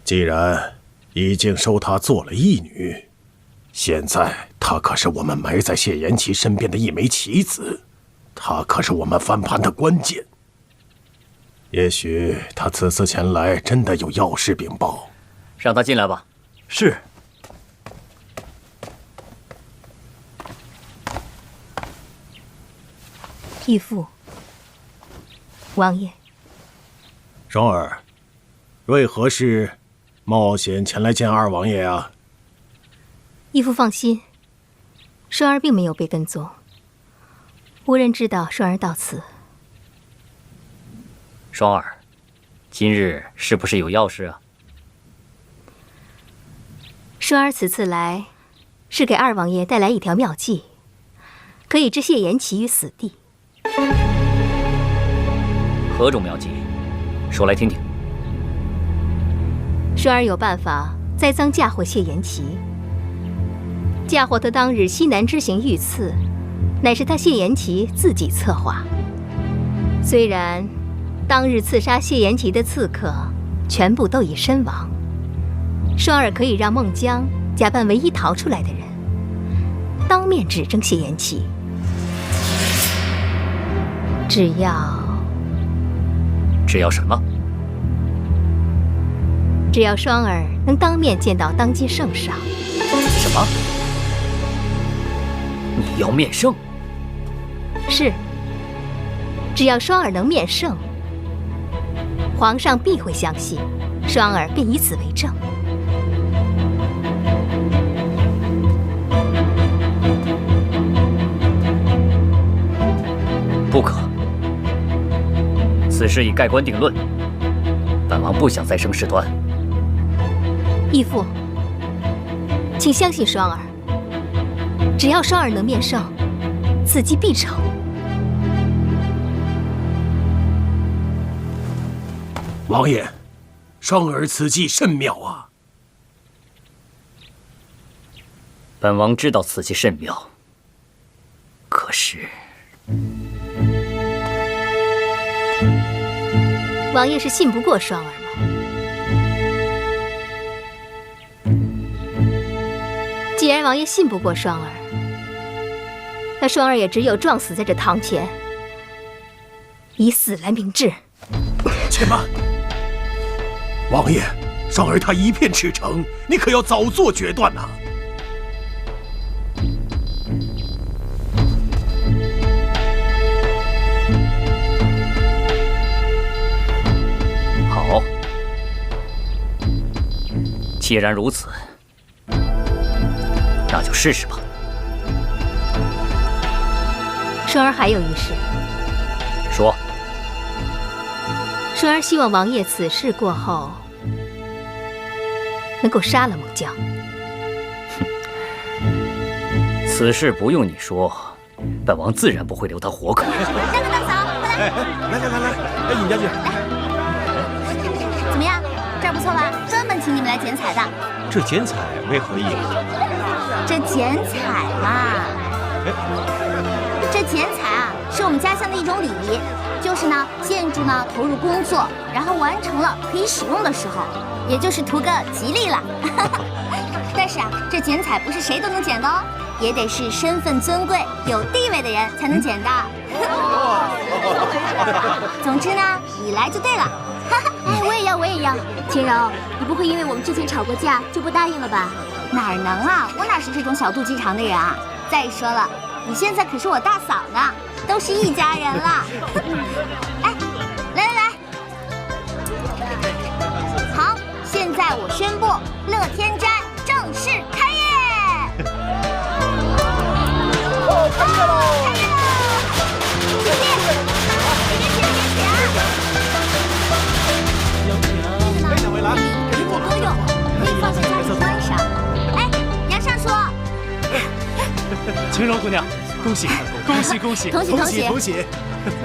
既然已经收她做了义女，现在她可是我们埋在谢延琪身边的一枚棋子，她可是我们翻盘的关键。也许她此次前来真的有要事禀报。让她进来吧。是。义父，王爷。双儿，为何事冒险前来见二王爷啊？义父放心，双儿并没有被跟踪，无人知道双儿到此。双儿，今日是不是有要事啊？双儿此次来，是给二王爷带来一条妙计，可以置谢延琪于死地。何种妙计？说来听听。双儿有办法栽赃嫁祸谢延琪，嫁祸他当日西南之行遇刺，乃是他谢延琪自己策划。虽然当日刺杀谢延琪的刺客全部都已身亡，双儿可以让孟姜假扮唯一逃出来的人，当面指证谢延琪。只要什么？只要双儿能当面见到当今圣上。什么？你要面圣？是。只要双儿能面圣，皇上必会相信，双儿便以此为证。不可，此事已盖棺定论，本王不想再生事端。义父，请相信双儿，只要双儿能面圣，此计必成。王爷，双儿此计甚妙啊！本王知道此计甚妙，可是王爷是信不过双儿吗？既然王爷信不过双儿，那双儿也只有撞死在这堂前，以死来明志。且慢，王爷，双儿他一片赤诚，你可要早做决断呐！好，既然如此，那就试试吧。双儿还有一事，说。双儿希望王爷此事过后能够杀了猛将。此事不用你说，本王自然不会留他活口。大哥大嫂，快来！来，尹将军，怎么样？这儿不错吧？专门请你们来剪彩的。这剪彩为何意？这剪彩嘛，这剪彩啊，是我们家乡的一种礼仪。就是呢，建筑呢投入工作，然后完成了可以使用的时候，也就是图个吉利了。但是啊，这剪彩不是谁都能剪的哦，也得是身份尊贵、有地位的人才能剪的。总之呢，你来就对了。哎，我也要。秦柔，你不会因为我们之前吵过架就不答应了吧？哪能啊，我哪是这种小肚鸡肠的人啊！再说了，你现在可是我大嫂呢。都是一家人了。哎，来，好，现在我宣布，乐天斋正式开业。开业喽！姐姐啊！这个呢，可以多用，可以放在家里观赏。哎，杨尚书，晴柔姑娘。恭喜！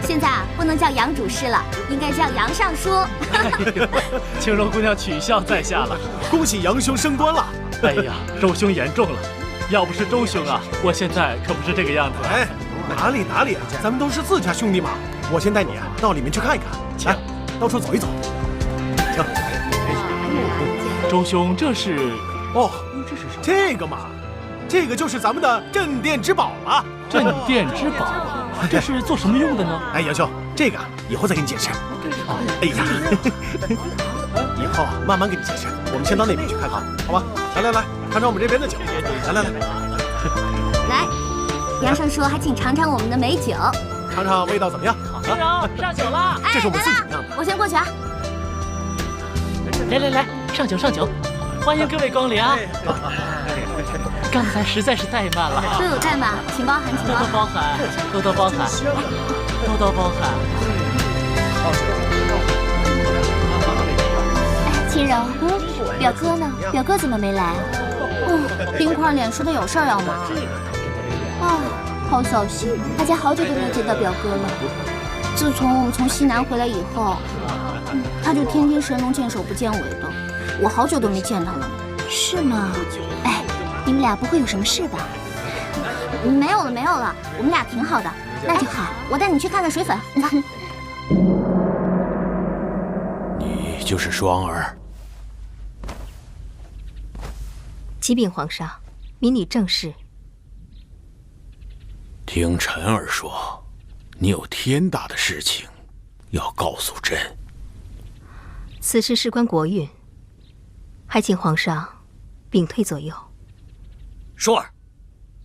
现在啊，不能叫杨主事了，应该叫杨尚书。青柔姑娘取笑在下了，恭喜杨兄升官了。哎呀，周兄言重了，要不是周兄啊，我现在可不是这个样子。哎，哪里啊，咱们都是自家兄弟嘛。我先带你啊到里面去看一看，来，到处走一走。行。周兄，这是……哦，这个嘛，这个就是咱们的镇店之宝了。镇店之宝，这是做什么用的呢？哎，杨兄，这个以后再给你解释。哎呀，以后慢慢给你解释。我们先到那边去看看，好吧？来，尝尝我们这边的酒。来，杨尚书还请尝尝我们的美酒，尝尝味道怎么样？青柔，上酒了！这是我们自己酿的。我先过去啊。来，上酒，欢迎各位光临啊！刚才实在是怠慢了，都有怠慢，请包涵，多多包涵。哎，秦柔，表哥呢？表哥怎么没来？冰块脸说他有事要忙。啊，好小心，大家好久都没有见到表哥了。自从我们从西南回来以后，他就天天神龙见首不见尾的，我好久都没见他了。是吗？哎。你们俩不会有什么事吧？没有了，我们俩挺好的。那就好，我带你去看看水粉。你就是双儿。启禀皇上，民女正是。听臣儿说，你有天大的事情要告诉朕。此事事关国运，还请皇上屏退左右。双儿，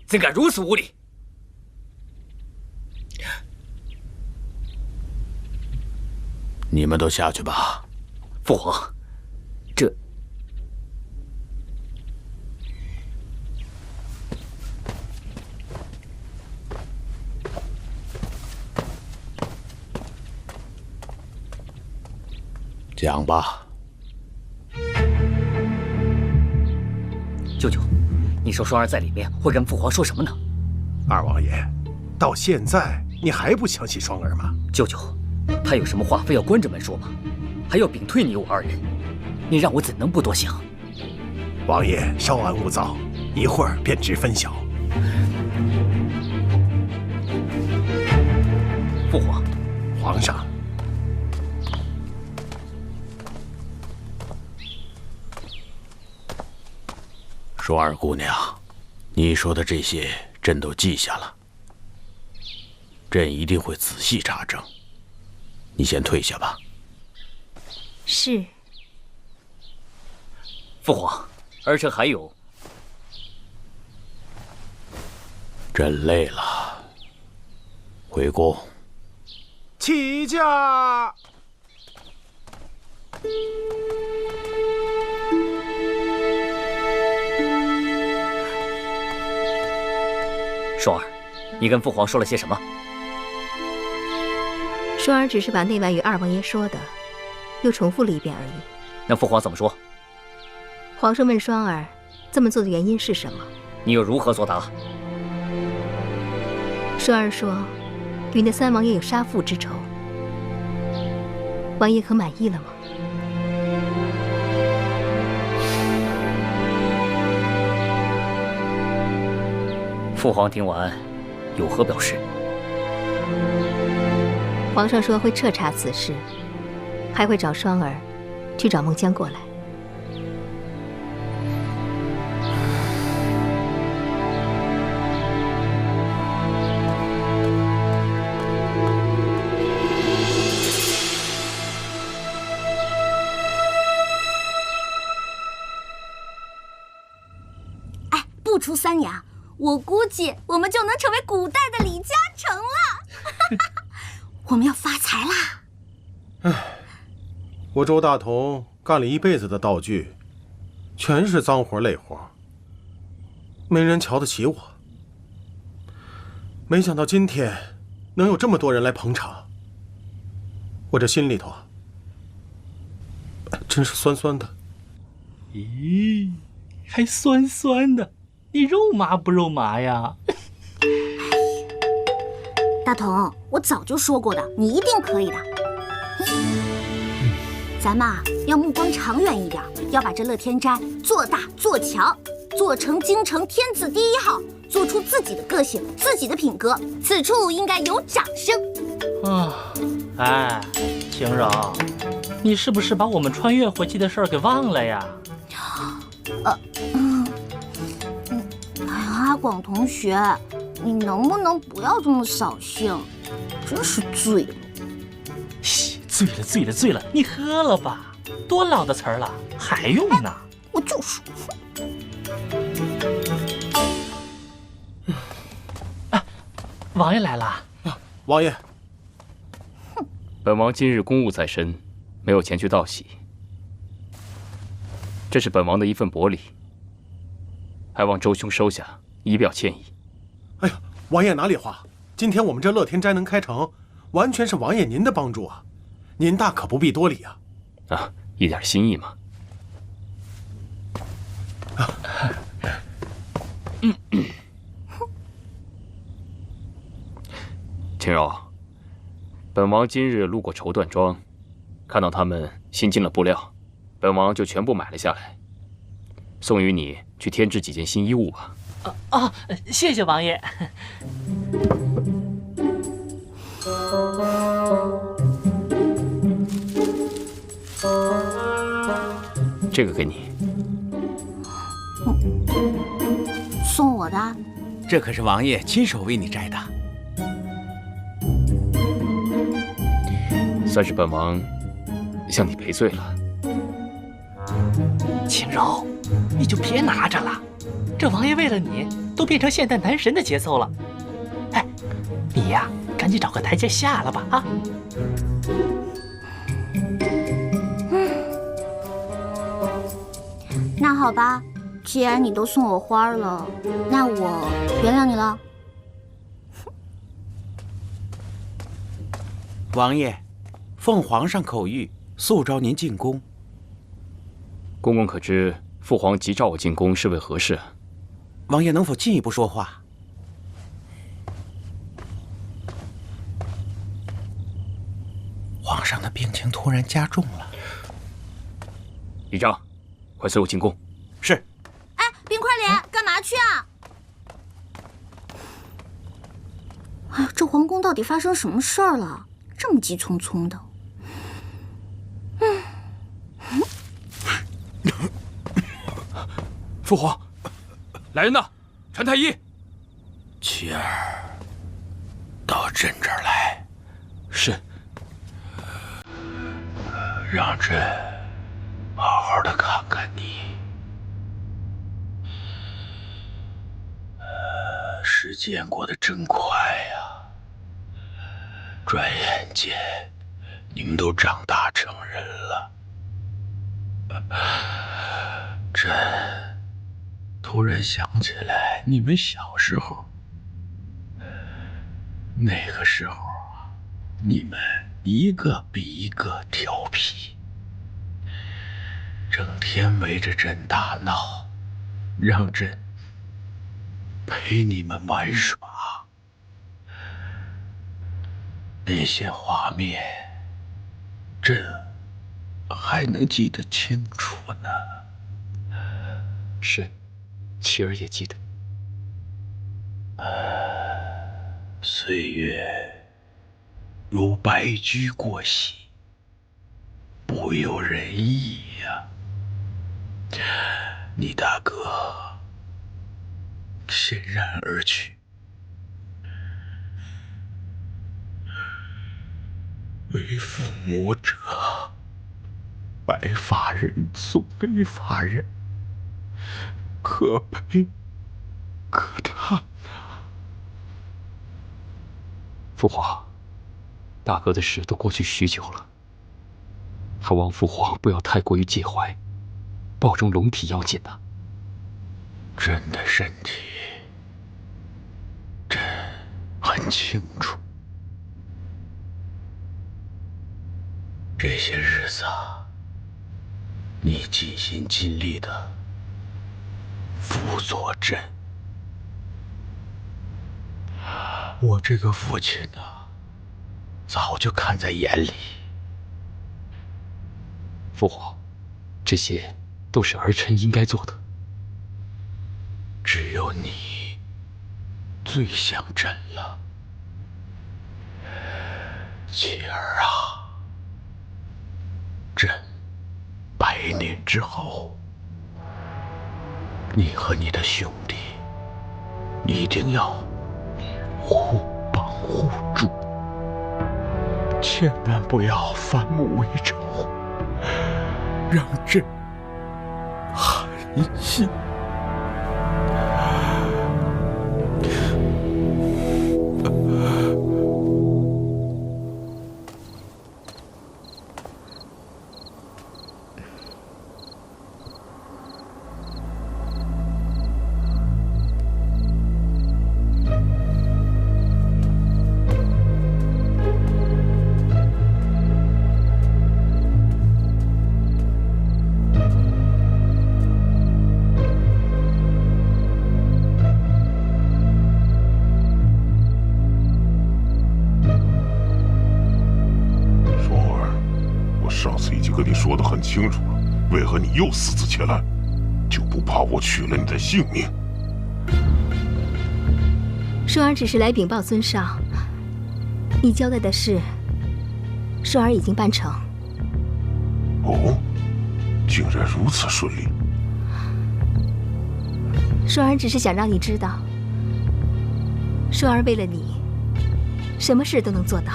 怎敢如此无礼！你们都下去吧。父皇，这……讲吧。舅舅，你说双儿在里面会跟父皇说什么呢？二王爷，到现在你还不相信双儿吗？舅舅，他有什么话非要关着门说吗？还要屏退你我二人，你让我怎能不多想？王爷稍安勿躁，一会儿便知分晓。父皇，皇上。双儿姑娘，你说的这些朕都记下了，朕一定会仔细查证。你先退下吧。是。父皇，儿臣还有。朕累了，回宫。起驾！双儿，你跟父皇说了些什么？双儿只是把内外与二王爷说的，又重复了一遍而已。那父皇怎么说？皇上问双儿这么做的原因是什么？你又如何作答？双儿说，与那三王爷有杀父之仇。王爷可满意了吗？父皇听完，有何表示？皇上说会彻查此事，还会找双儿去找孟姜过来。哎，不出3年，我估计我们就能成为古代的李嘉诚了。我们要发财啦！唉，我周大同干了一辈子的道具，全是脏活累活，没人瞧得起我。没想到今天能有这么多人来捧场，我这心里头真是酸酸的。咦，还酸酸的，你肉麻不肉麻呀？大同，我早就说过的，你一定可以的。咱们要目光长远一点，要把这乐天斋做大做强，做成京城天字第1号，做出自己的个性、自己的品格。此处应该有掌声。哎，晴柔，你是不是把我们穿越回去的事儿给忘了呀？阿广同学，你能不能不要这么扫兴？真是醉了。嘘，醉了，你喝了吧，多老的词儿了，还用呢？我就说。王爷来了。王爷，本王今日公务在身，没有前去道喜。这是本王的一份薄礼，还望周兄收下，以表歉意。哎呀，王爷哪里话？今天我们这乐天斋能开成，完全是王爷您的帮助啊，您大可不必多礼啊。啊，一点心意嘛。晴柔，本王今日路过绸缎庄，看到他们新进了布料，本王就全部买了下来，送与你去添置几件新衣物吧。谢谢王爷。这个给你。送我的？这可是王爷亲手为你摘的。算是本王向你赔罪了。晴柔，你就别拿着了，这王爷为了你都变成现代男神的节奏了。哎，你呀，赶紧找个台阶下了吧啊！那好吧，既然你都送我花了，那我原谅你了。王爷，奉皇上口谕，速召您进宫。公公可知父皇急召我进宫是为何事？王爷能否进一步说话？皇上的病情突然加重了。李章，快随我进宫。是。哎，冰块脸，干嘛去啊？哎呀，这皇宫到底发生什么事儿了？这么急匆匆的。父皇，来人呐！传太医。琪儿，到朕这儿来。是。让朕好好的看看你。时间过得真快呀！转眼间，你们都长大成人了。朕突然想起来，你们小时候，那个时候啊，你们一个比一个调皮，整天围着朕打闹，让朕陪你们玩耍。那些画面，朕还能记得清楚呢。是，妻儿也记得。岁月如白驹过隙，不由人意呀。你大哥潸然而去，为父母者，白发人送黑发人，可悲可叹。父皇，大哥的事都过去许久了，还望父皇不要太过于介怀，保重龙体要紧呐。朕的身体，朕很清楚。这些日子啊，你尽心尽力的辅佐朕。我这个父亲呢，早就看在眼里。父皇，这些都是儿臣应该做的。只有你最像朕了，妻儿啊。朕100年之后，你和你的兄弟一定要互帮互助，千万不要反目为仇，让朕寒心。说得很清楚了，为何你又私自前来？就不怕我取了你的性命？双儿只是来禀报尊上，你交代的事，双儿已经办成。哦，竟然如此顺利。双儿只是想让你知道，双儿为了你，什么事都能做到。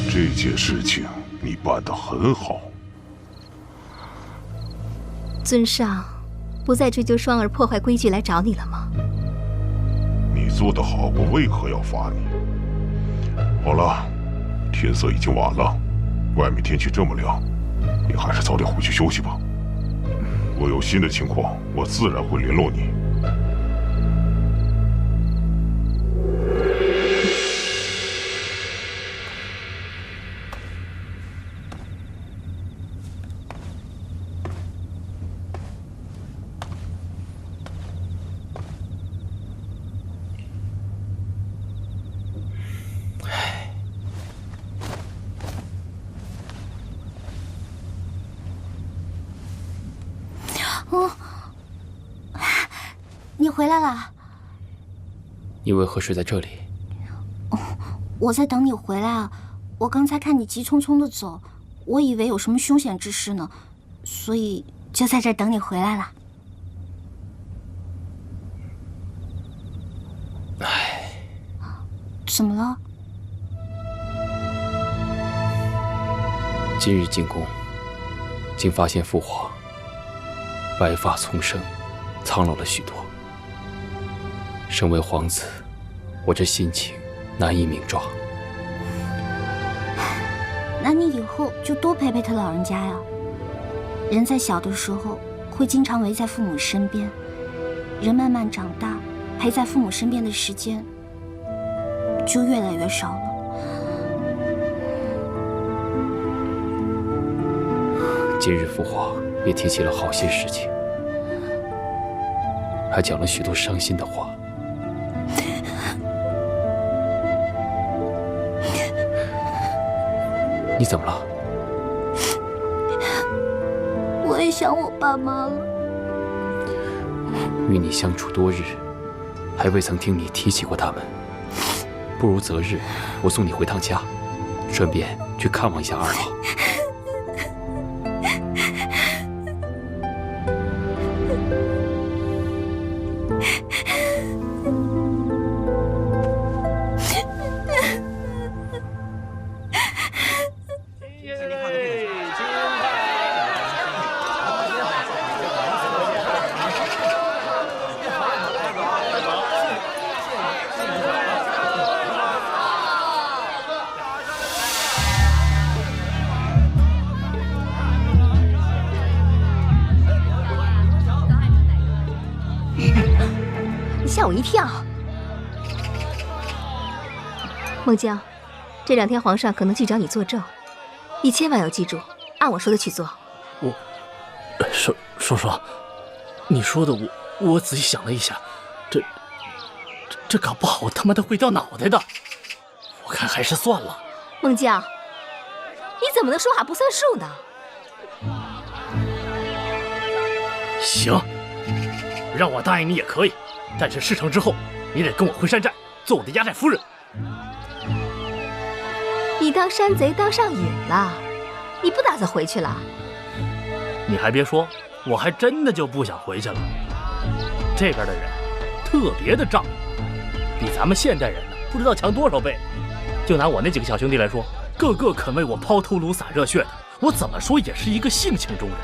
这件事情你办得很好。尊上不再追究双儿破坏规矩来找你了吗？你做得好，我为何要罚你？好了，天色已经晚了，外面天气这么凉，你还是早点回去休息吧。我有新的情况，我自然会联络你。你回来了。你为何睡在这里？我在等你回来啊！我刚才看你急匆匆的走，我以为有什么凶险之事呢，所以就在这儿等你回来了。唉，怎么了？今日进宫，竟发现父皇白发丛生，苍老了许多。身为皇子，我这心情难以名状。那你以后就多陪陪他老人家呀。人在小的时候会经常围在父母身边，人慢慢长大，陪在父母身边的时间就越来越少了。今日父皇也提起了好些事情，还讲了许多伤心的话。你怎么了？我也想我爸妈了。与你相处多日，还未曾听你提起过他们。不如择日，我送你回趟家，顺便去看望一下二老。吓我一跳。孟郊，这2天皇上可能去找你作证，你千万要记住，按我说的去做。叔叔，你说的我仔细想了一下，这搞不好他妈的会掉脑袋的，我看还是算了。孟郊，你怎么能说话不算数呢？行，让我答应你也可以，但是事成之后，你得跟我回山寨，做我的压寨夫人。你当山贼当上瘾了，你不打算回去了？你还别说，我还真的就不想回去了。这边的人特别的仗义，比咱们现代人呢不知道强多少倍。就拿我那几个小兄弟来说，个个肯为我抛头颅洒热血的，我怎么说也是一个性情中人。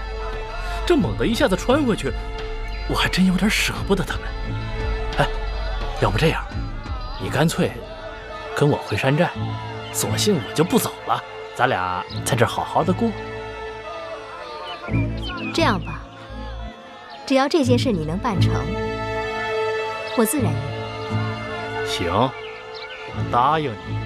这猛地一下子穿回去，我还真有点舍不得他们。哎，要不这样，你干脆跟我回山寨，索性我就不走了，咱俩在这儿好好的过。这样吧，只要这件事你能办成，我自然愿意。行，我答应你。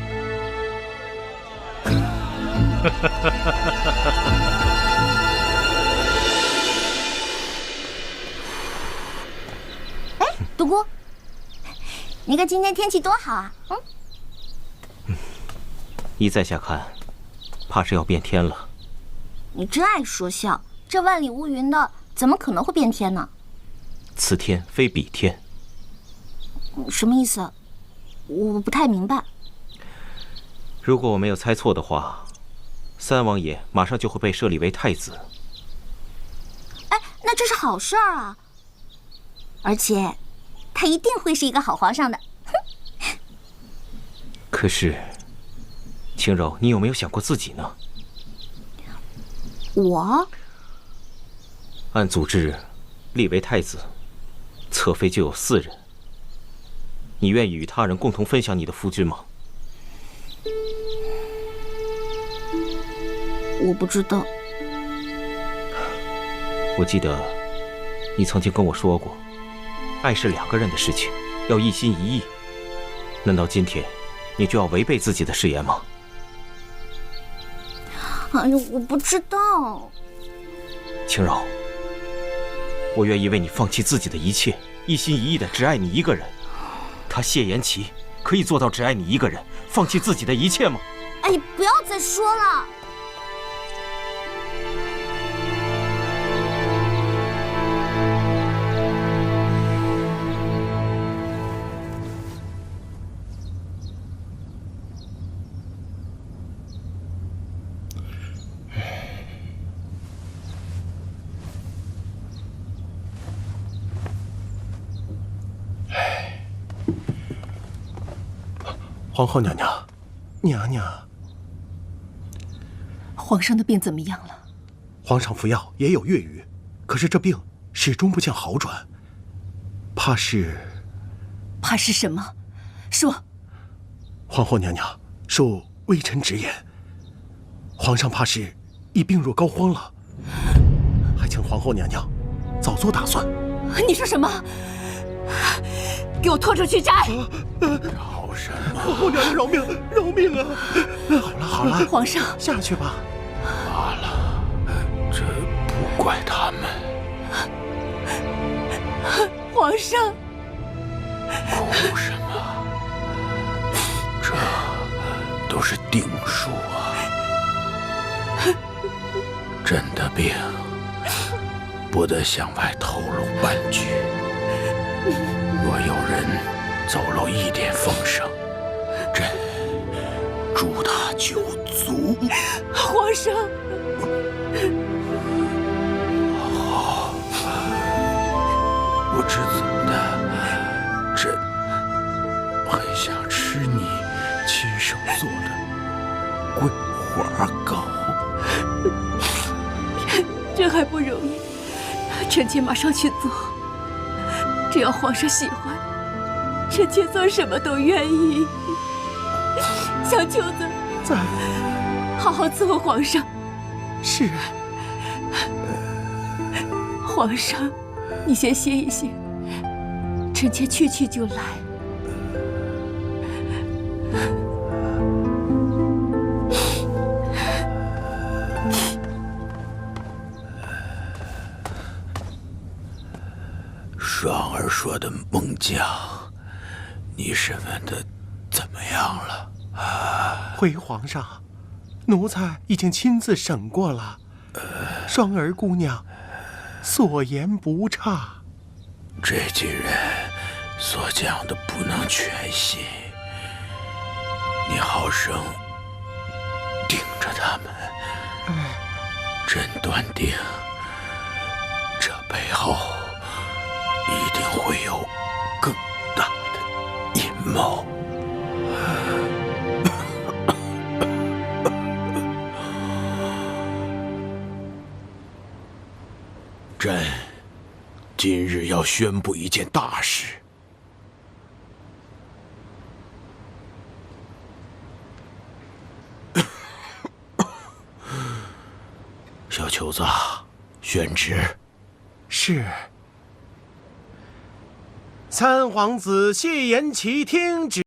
哎，独孤，你看今天天气多好啊！依再下看，怕是要变天了。你真爱说笑，这万里无云的，怎么可能会变天呢？此天非彼天。什么意思？我不太明白。如果我没有猜错的话，三王爷马上就会被设立为太子。哎，那这是好事儿啊！而且，他一定会是一个好皇上的。可是，青柔，你有没有想过自己呢？我？按祖制，立为太子，侧妃就有4人。你愿意与他人共同分享你的夫君吗？我不知道。我记得你曾经跟我说过，爱是2个人的事情，要一心一意。难道今天你就要违背自己的誓言吗？哎呦，我不知道。青柔，我愿意为你放弃自己的一切，一心一意的只爱你一个人。他谢延琪可以做到只爱你一个人，放弃自己的一切吗？哎，不要再说了。皇后娘娘，娘娘，皇上的病怎么样了？皇上服药也有月余，可是这病始终不见好转，怕是怕是什么？说。皇后娘娘，恕微臣直言，皇上怕是已病入膏肓了，还请皇后娘娘早做打算。你说什么？给我拖出去斩！好什么？皇后娘娘饶命，饶命啊！好了，皇上下去吧。罢了，这不怪他们。皇上，哭什么？这都是定数啊！朕的病不得向外透露半句。若有人走漏一点风声，朕诛他9族。皇上，好，不知怎的，朕很想吃你亲手做的桂花糕。这还不容易，臣妾马上去做。只要皇上喜欢，臣妾做什么都愿意。小秋子，在，好好伺候皇上。是。皇上，你先歇一歇，臣妾去就来。双儿说的猛将，你审问的怎么样了？回皇上，奴才已经亲自审过了，双儿姑娘所言不差。这几人所讲的不能全信，你好生盯着他们。朕断定，这背后一定会有更大的阴谋。朕今日要宣布一件大事。小球子，宣旨。是。三皇子谢延齐听旨。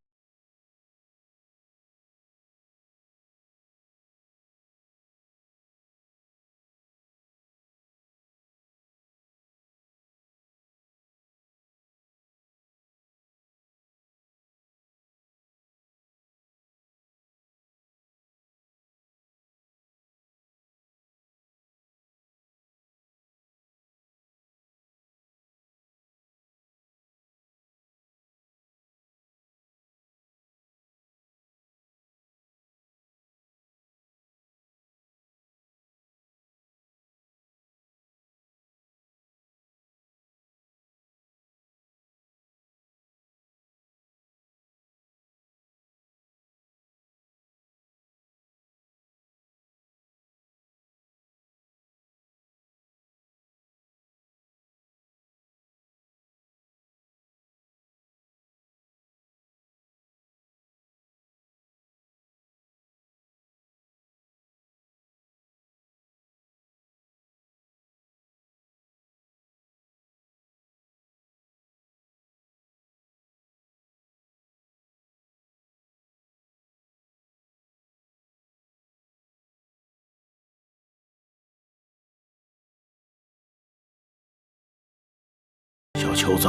小球子。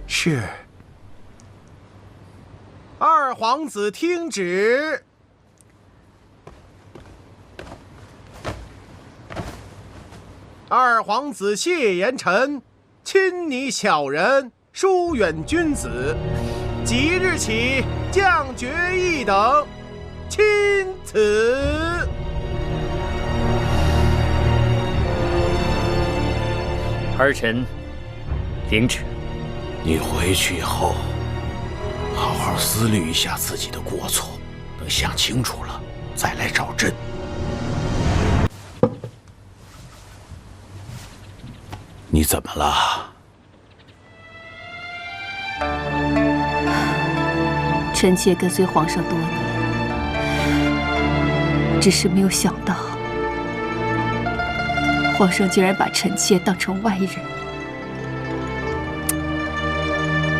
是。二皇子听旨。二皇子谢延臣，亲你小人，疏远君子，即日起降爵一等，钦此。儿臣领旨。你回去以后，好好思虑一下自己的过错，等想清楚了再来找朕。你怎么了？臣妾跟随皇上多年，只是没有想到，皇上竟然把臣妾当成外人。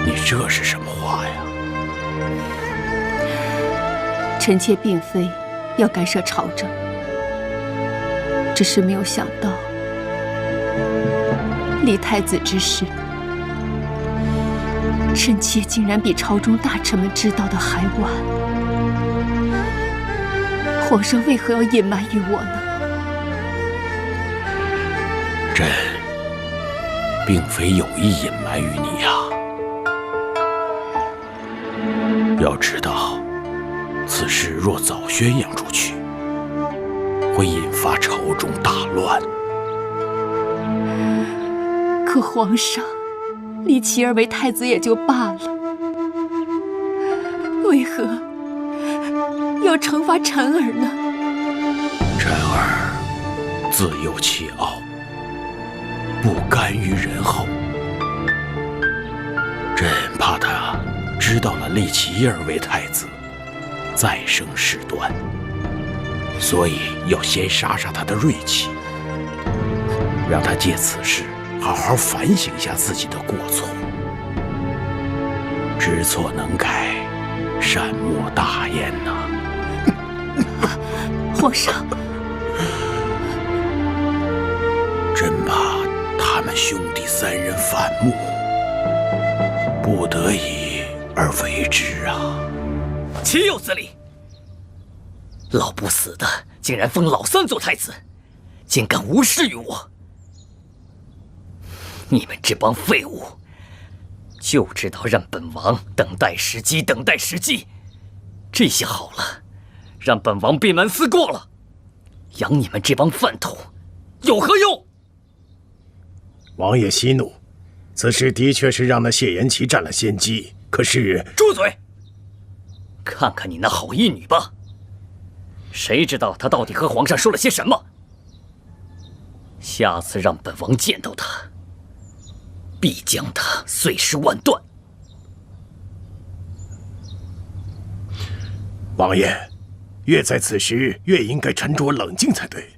你这是什么话呀？臣妾并非要干涉朝政，只是没有想到，立太子之事，臣妾竟然比朝中大臣们知道的还晚。皇上为何要隐瞒于我呢？朕并非有意隐瞒于你呀。要知道，此事若早宣扬出去，会引发朝中大乱。可皇上立齐儿为太子也就罢了，为何要惩罚臣儿呢？臣儿自幼桀骜，不甘于人后。朕怕他知道了立齐儿为太子，再生事端，所以要先杀杀他的锐气，让他借此事好好反省一下自己的过错，知错能改，善莫大焉呐。皇上，朕怕他们兄弟三人反目，不得已而为之啊！岂有此理！老不死的，竟然封老三做太子，竟敢无视于我！你们这帮废物，就知道让本王等待时机，等待时机。这下好了，让本王闭门思过了。养你们这帮饭桶，有何用？王爷息怒，此事的确是让那谢延琪占了先机。可是，住嘴！看看你那好义女吧，谁知道她到底和皇上说了些什么？下次让本王见到她，必将她碎尸万段。王爷，越在此时越应该沉着冷静才对。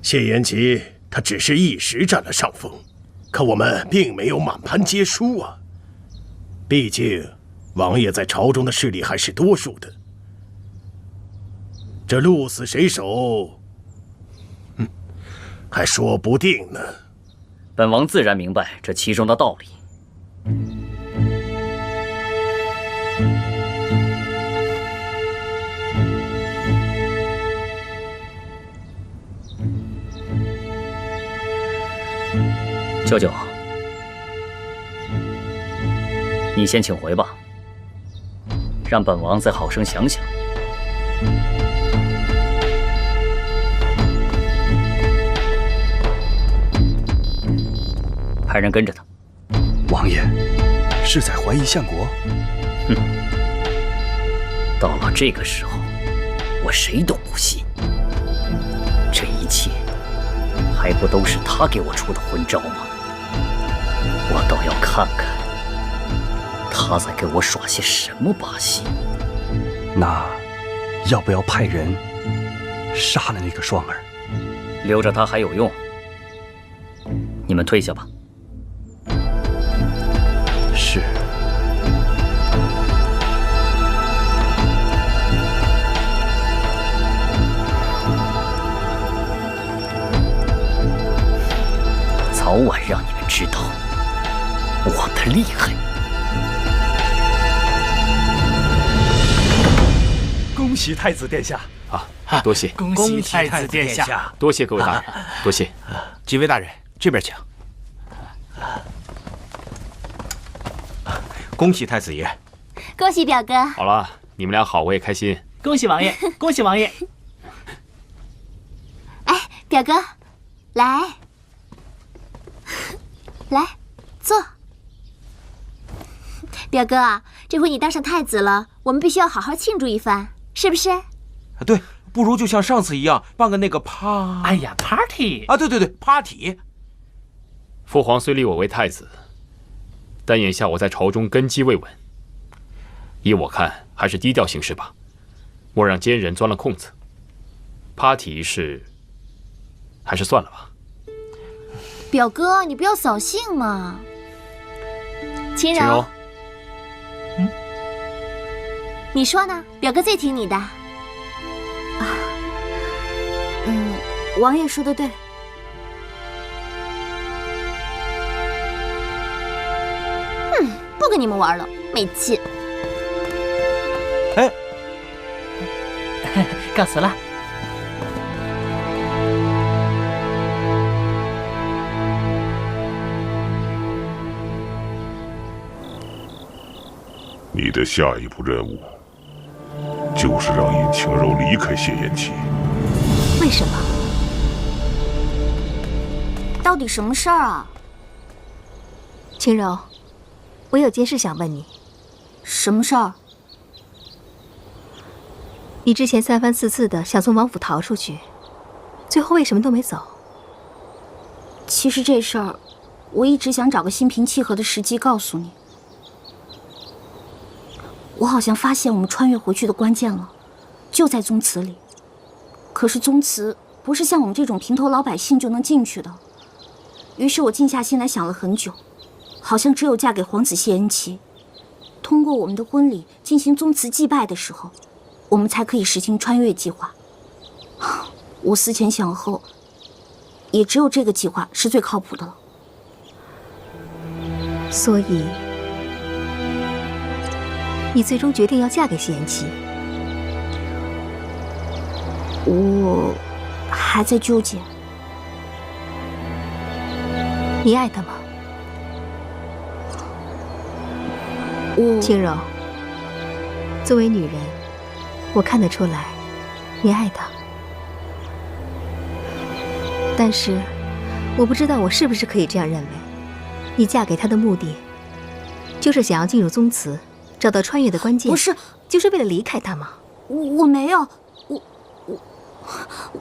谢延琪他只是一时占了上风，可我们并没有满盘皆输啊。毕竟，王爷在朝中的势力还是多数的。这鹿死谁手，还说不定呢。本王自然明白这其中的道理。舅舅，你先请回吧，让本王再好生想想。派人跟着他。王爷，是在怀疑相国？哼，到了这个时候，我谁都不信。这一切还不都是他给我出的昏招吗？我倒要看看他在给我耍些什么把戏。那要不要派人杀了那个双儿？留着他还有用。你们退下吧。是。早晚让你们知道我的厉害。恭喜太子殿下！啊，多谢，恭喜太子殿下！多谢各位大人，多谢。几位大人，这边请。恭喜太子爷！恭喜表哥！好了，你们俩好，我也开心。恭喜王爷！恭喜王爷！哎，表哥，来，来，坐。表哥，这回你当上太子了，我们必须要好好庆祝一番，是不是？对，不如就像上次一样，办个那个哎呀 ，party 啊！对，party。父皇虽立我为太子，但眼下我在朝中根基未稳，依我看，还是低调行事吧，莫让奸人钻了空子。party 一事，还是算了吧。表哥，你不要扫兴嘛。秦柔，你说呢？表哥最听你的。王爷说的对。不跟你们玩了，没劲。哎，告辞了。你的下一步任务就是让尹晴柔离开谢延琪。为什么？到底什么事儿啊？晴柔，我有件事想问你。什么事儿？你之前三番四次的想从王府逃出去，最后为什么都没走？其实这事儿，我一直想找个心平气和的时机告诉你。我好像发现我们穿越回去的关键了，就在宗祠里。可是宗祠不是像我们这种平头老百姓就能进去的。于是我静下心来想了很久，好像只有嫁给皇子谢恩琪，通过我们的婚礼进行宗祠祭拜的时候，我们才可以实行穿越计划。我思前想后，也只有这个计划是最靠谱的了。所以你最终决定要嫁给谢延琪？我还在纠结。你爱他吗？青柔，作为女人，我看得出来，你爱他。但是，我不知道我是不是可以这样认为。你嫁给他的目的，就是想要进入宗祠，找到穿越的关键。不是，就是为了离开他吗？我没有，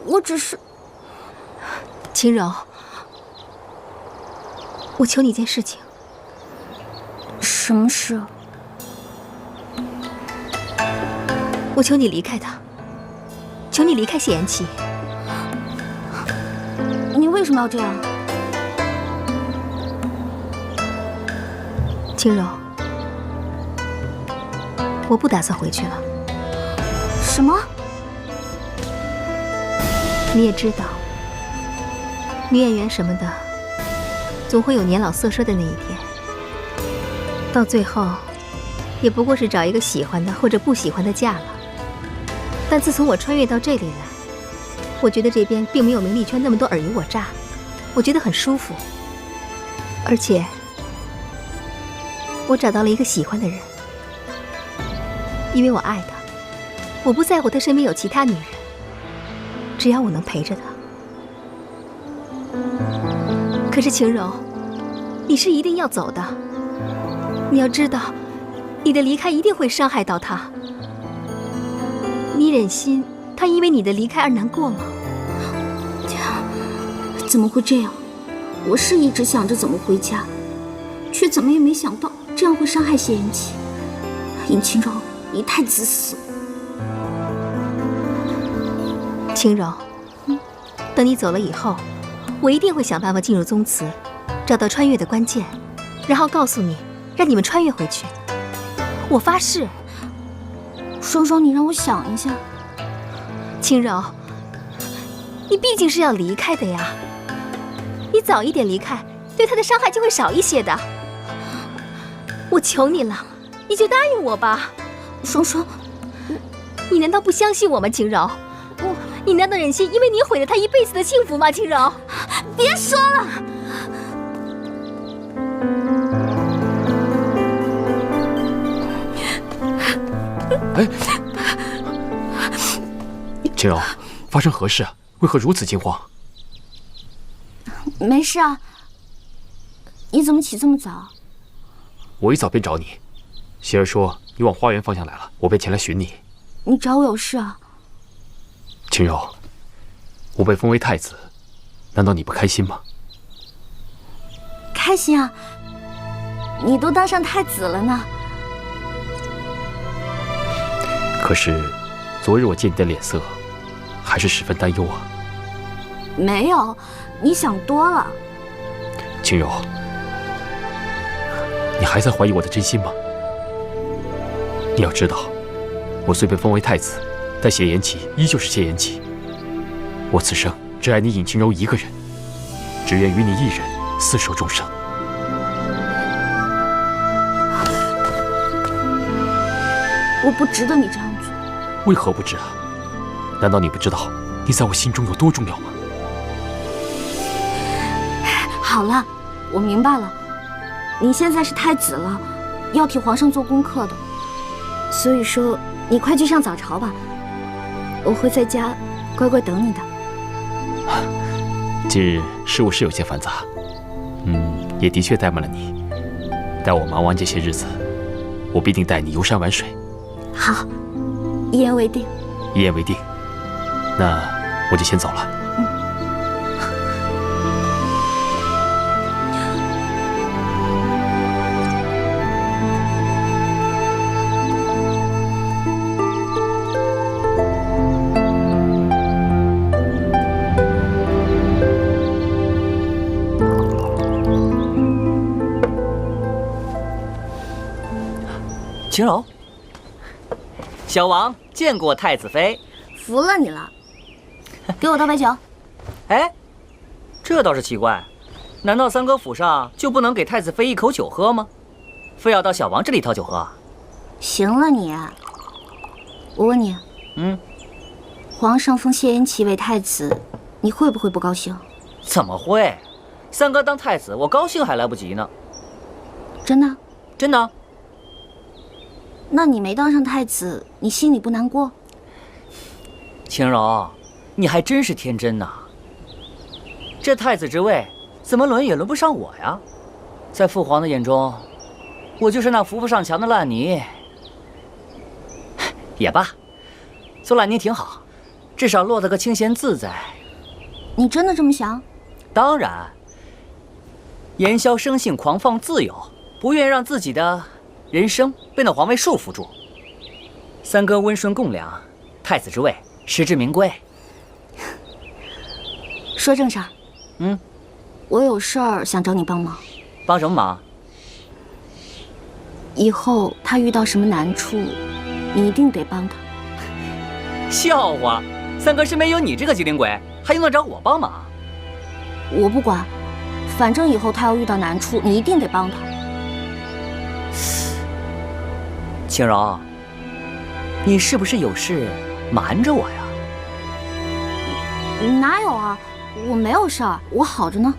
我只是……青柔，我求你一件事情。什么事？我求你离开他，求你离开谢延琪。你为什么要这样？青柔，我不打算回去了。什么？你也知道，女演员什么的，总会有年老色衰的那一天。到最后，也不过是找一个喜欢的或者不喜欢的嫁了。但自从我穿越到这里来，我觉得这边并没有名利圈那么多尔虞我诈，我觉得很舒服。而且，我找到了一个喜欢的人，因为我爱他，我不在乎他身边有其他女人，只要我能陪着他。可是晴柔，你是一定要走的。你要知道，你的离开一定会伤害到他。你忍心他因为你的离开而难过吗？怎么会这样？我是一直想着怎么回家，却怎么也没想到这样会伤害谢延琪。尹晴柔，你太自私了。晴柔，等你走了以后，我一定会想办法进入宗祠，找到穿越的关键，然后告诉你，让你们穿越回去。我发誓。双双，你让我想一下。晴柔，你毕竟是要离开的呀，你早一点离开，对他的伤害就会少一些的。我求你了，你就答应我吧。双双，你难道不相信我吗？晴柔，你难道忍心因为你毁了他一辈子的幸福吗？晴柔，别说了。哎，晴柔，发生何事啊？为何如此惊慌？没事啊。你怎么起这么早？我一早便找你，希儿说你往花园方向来了，我便前来寻你。你找我有事啊？晴柔，我被封为太子，难道你不开心吗？开心啊！你都当上太子了呢。可是，昨日我见你的脸色，还是十分担忧啊。没有，你想多了。青柔，你还在怀疑我的真心吗？你要知道，我虽被封为太子，但谢延齐依旧是谢延齐。我此生只爱你尹青柔一个人，只愿与你一人厮守终生。我不值得你这样做。为何不值啊？难道你不知道你在我心中有多重要吗？好了，我明白了，你现在是太子了，要替皇上做功课的，所以说你快去上早朝吧，我会在家乖乖等你的。近日事务是有些繁杂，也的确怠慢了你。待我忙完这些日子，我必定带你游山玩水。好，一言为定。一言为定。那我就先走了。秦柔，小王见过太子妃，服了你了。给我倒杯酒。哎，这倒是奇怪，难道三哥府上就不能给太子妃一口酒喝吗？非要到小王这里讨酒喝？行了你，我问你，皇上封谢延齐为太子，你会不会不高兴？怎么会？三哥当太子，我高兴还来不及呢。真的？真的。那你没当上太子，你心里不难过？秦柔，你还真是天真呐！这太子之位，怎么轮也轮不上我呀？在父皇的眼中，我就是那扶不上墙的烂泥。也罢，做烂泥挺好，至少落得个清闲自在。你真的这么想？当然。言萧生性狂放自由，不愿让自己的人生被那皇位束缚住。三哥温顺共良，太子之位实至名归。说正事儿。我有事儿想找你帮忙。帮什么忙？以后他遇到什么难处，你一定得帮他。笑话，三哥身边有你这个机灵鬼，还用得着我帮忙？我不管，反正以后他要遇到难处，你一定得帮他。青柔，你是不是有事瞒着我呀？哪有啊，我没有事儿，我好着呢。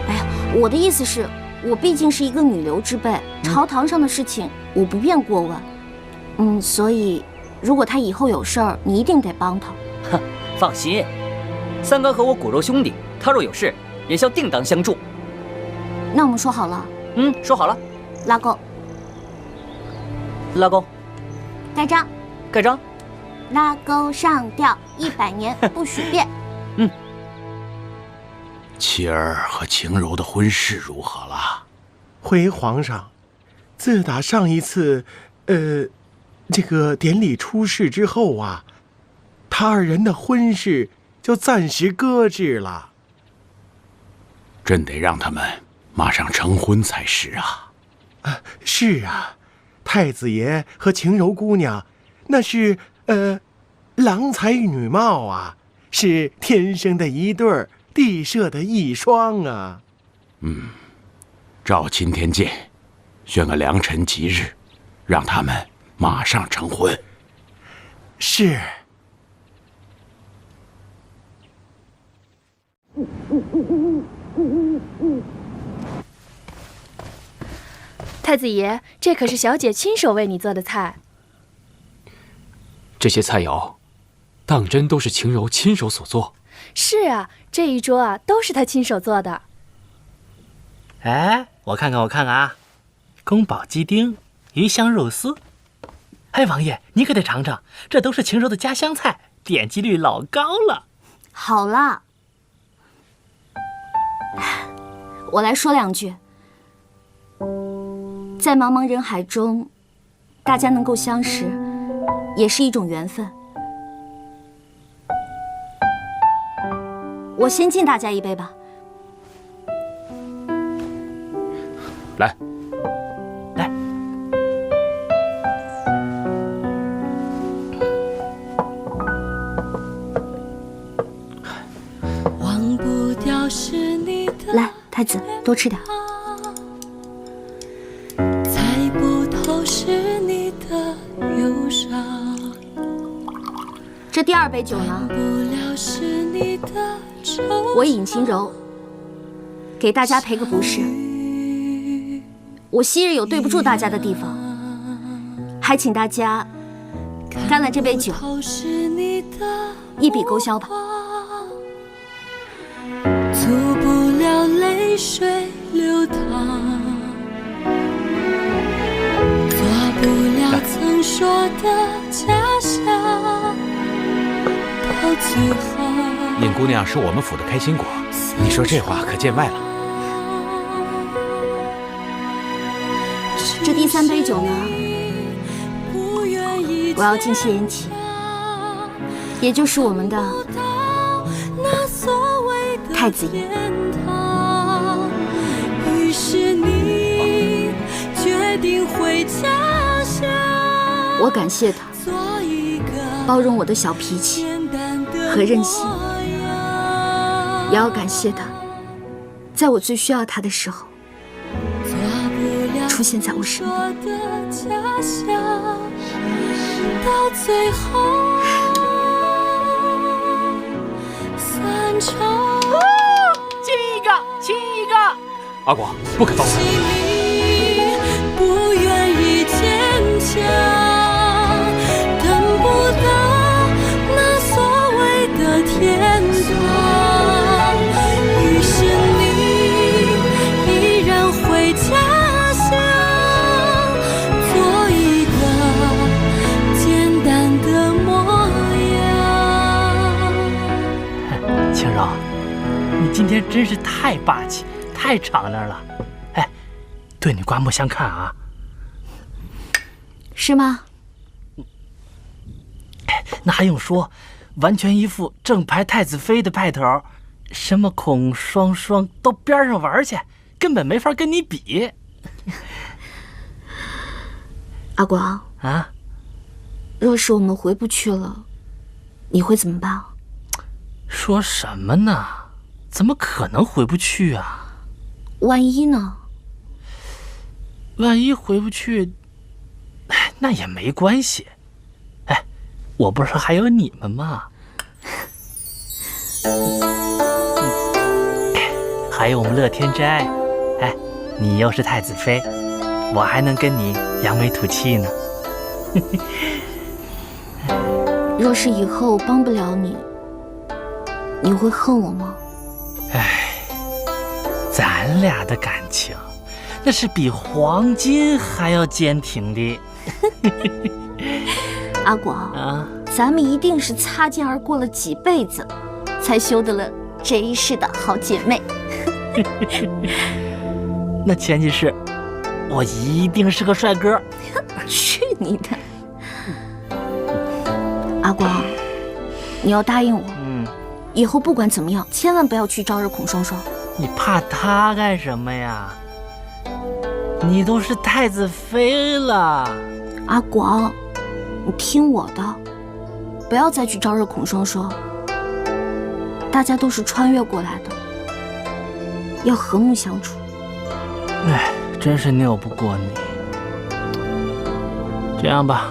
哎呀，我的意思是，我毕竟是一个女流之辈，朝堂上的事情我不便过问。所以如果他以后有事儿，你一定得帮他。哼，放心，三哥和我骨肉兄弟，他若有事，也需定当相助。那我们说好了。说好了。拉钩。拉钩。盖章。盖章。拉钩上吊，100年不许变。妻儿和晴柔的婚事如何了？回皇上，自打上一次，这个典礼出事之后啊，他二人的婚事就暂时搁置了。朕得让他们马上成婚才是啊！是啊，太子爷和晴柔姑娘，那是郎才女貌啊，是天生的一对儿，地设的一双啊。照钦天监，选个良辰吉日，让他们马上成婚。是。太子爷，这可是小姐亲手为你做的菜。这些菜肴，当真都是晴柔亲手所做？是啊，这一桌啊都是她亲手做的。哎，我看看啊，宫保鸡丁、鱼香肉丝。哎，王爷，你可得尝尝，这都是晴柔的家乡菜，点击率老高了。好了，我来说两句。在茫茫人海中，大家能够相识，也是一种缘分。我先敬大家一杯吧。来，来。忘不掉是你的，来，太子多吃点。猜不透是你的忧伤。这第2杯酒呢，我尹晴柔给大家赔个不是。我昔日有对不住大家的地方，还请大家干了这杯酒，一笔勾销吧。阻不了泪水流淌，做不了曾说的假象，到最后。尹姑娘是我们府的开心果，你说这话可见外了。这第3杯酒呢，我要敬谢延琪，也就是我们的太子爷。于是你决定回家乡，我感谢他包容我的小脾气和任性，也要感谢他在我最需要他的时候出现在我身边。到最后散场。亲一个！阿广，不可动！不愿意坚强，等不到那所谓的天堂，于是你依然回家乡，做一个简单的模样。晴柔，你今天真是太霸气，太敞亮了。哎，对你刮目相看啊。是吗？那还用说，完全一副正牌太子妃的派头，什么孔双双都边上玩去，根本没法跟你比。阿广啊，若是我们回不去了，你会怎么办？说什么呢？怎么可能回不去啊？万一呢？万一回不去，那也没关系。哎，我不是还有你们吗？还有我们乐天斋，哎，你又是太子妃，我还能跟你扬眉吐气呢。若是以后帮不了你，你会恨我吗？哎，咱俩的感情那是比黄金还要坚挺的。阿广啊，咱们一定是擦肩而过了几辈子，才修得了这一世的好姐妹。那前提是我一定是个帅哥。去你的！阿广，你要答应我，以后不管怎么样，千万不要去招惹孔双双。你怕他干什么呀？你都是太子妃了。阿广，你听我的，不要再去招惹孔双双。大家都是穿越过来的，要和睦相处。哎，真是拗不过你。这样吧，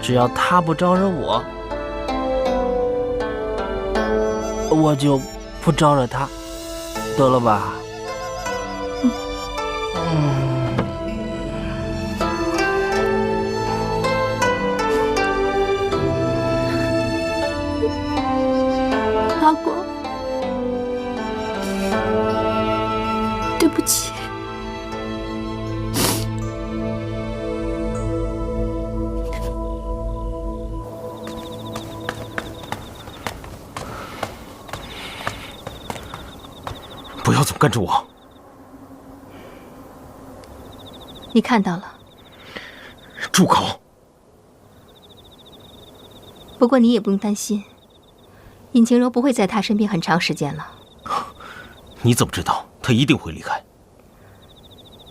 只要他不招惹我，我就不招惹他，得了吧？阿广，对不起。不要总跟着我。你看到了？住口！不过你也不用担心，尹晴柔不会在他身边很长时间了。你怎么知道他一定会离开？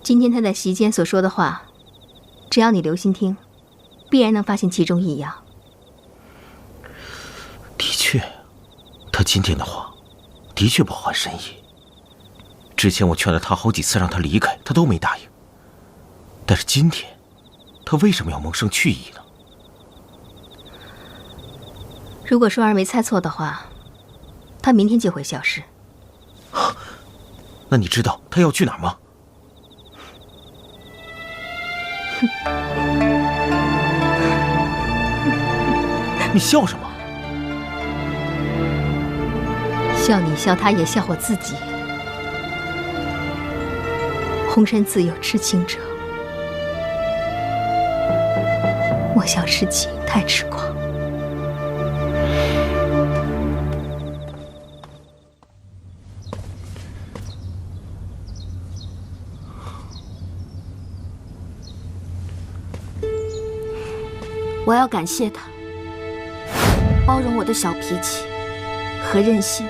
今天他在席间所说的话，只要你留心听，必然能发现其中异样。的确，他今天的话，的确饱含深意。之前我劝了他好几次让他离开，他都没答应。但是今天，他为什么要萌生去意呢？如果舒儿没猜错的话，他明天就会消失。那你知道他要去哪儿吗？你笑什么？笑你笑他也笑我自己。红山自有痴情者，莫笑痴情太痴狂。我要感谢他，包容我的小脾气和任性，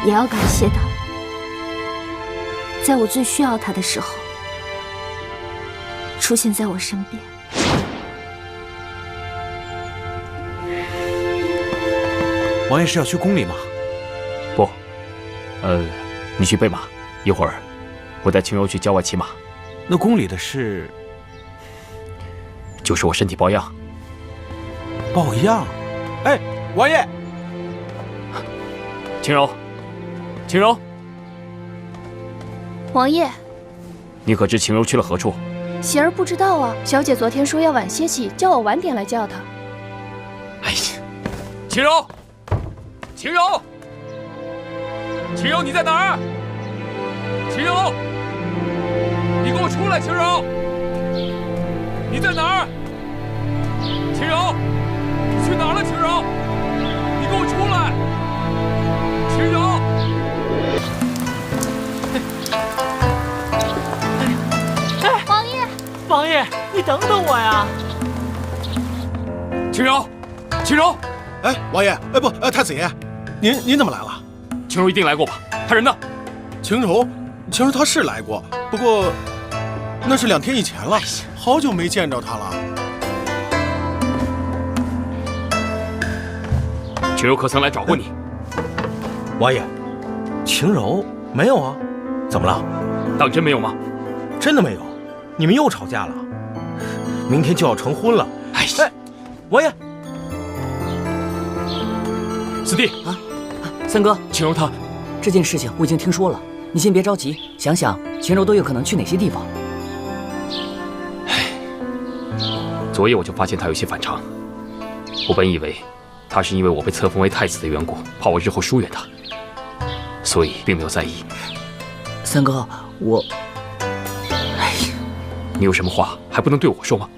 也要感谢他，在我最需要他的时候，出现在我身边。王爷是要去宫里吗？不，你去备马，一会儿我带青柔去郊外骑马。那宫里的事，就是我身体抱恙。抱恙？哎，王爷，青柔，青柔，王爷，你可知青柔去了何处？喜儿不知道啊。小姐昨天说要晚些起，叫我晚点来叫她。哎呀，青柔，青柔，青柔，你在哪儿？青柔，你给我出来！青柔，你在哪儿？青柔，你去哪儿了？青柔，你给我出来！青柔。王爷，你等等我呀！青柔，青柔，哎，王爷，哎不，太子爷，您怎么来了？青柔一定来过吧？他人呢？晴柔她是来过，不过那是2天以前了，好久没见着她了。晴柔可曾来找过你？王爷，晴柔没有啊？怎么了？当真没有吗？真的没有。你们又吵架了，明天就要成婚了。哎，王爷，四弟啊，三哥，晴柔她这件事情我已经听说了，你先别着急，想想晴柔都有可能去哪些地方。昨夜我就发现她有些反常，我本以为她是因为我被册封为太子的缘故，怕我日后疏远她，所以并没有在意。三哥，我。你有什么话还不能对我说吗？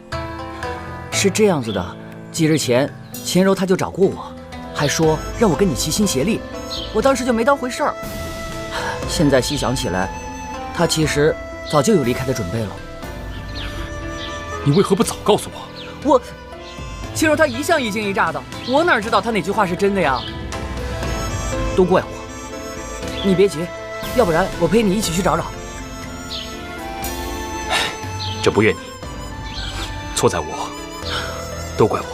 是这样子的，几日前秦柔她就找过我，还说让我跟你齐心协力，我当时就没当回事儿。现在细想起来，她其实早就有离开的准备了。你为何不早告诉我？秦柔她一向一惊一乍的，我哪知道她哪句话是真的呀？都怪我，你别急，要不然我陪你一起去找找。这不怨你，错在我，都怪我。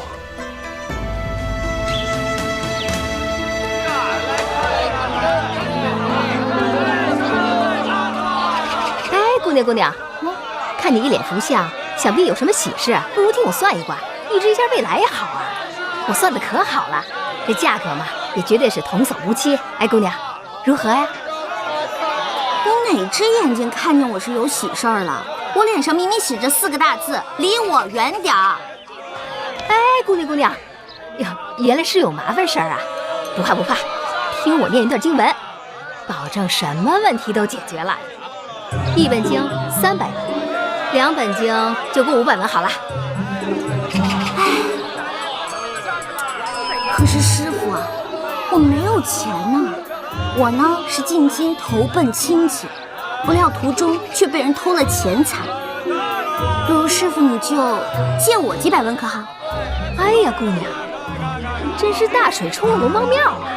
哎，姑娘，看你一脸福相，想必有什么喜事，不如听我算一卦，预知一下未来也好啊。我算的可好了，这价格嘛，也绝对是童叟无欺。哎，姑娘，如何呀？你哪只眼睛看见我是有喜事儿了？我脸上明明写着4个大字：离我远点儿。哎，姑娘，哟，原来是有麻烦事儿啊！不怕，听我念一段经文，保证什么问题都解决了。1本经300文，2本经就够500文好了。可是师傅啊，我没有钱呢。我呢是进京投奔亲戚，不料途中却被人偷了钱财。不如师傅你就借我几百文可好？哎呀，姑娘，真是大水冲了龙王庙啊！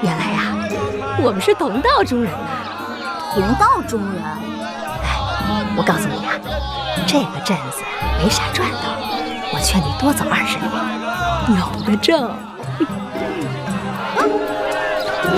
原来呀，我们是同道中人呐。同道中人？哎，我告诉你啊，这个镇子没啥赚头，我劝你多走20里，有的挣。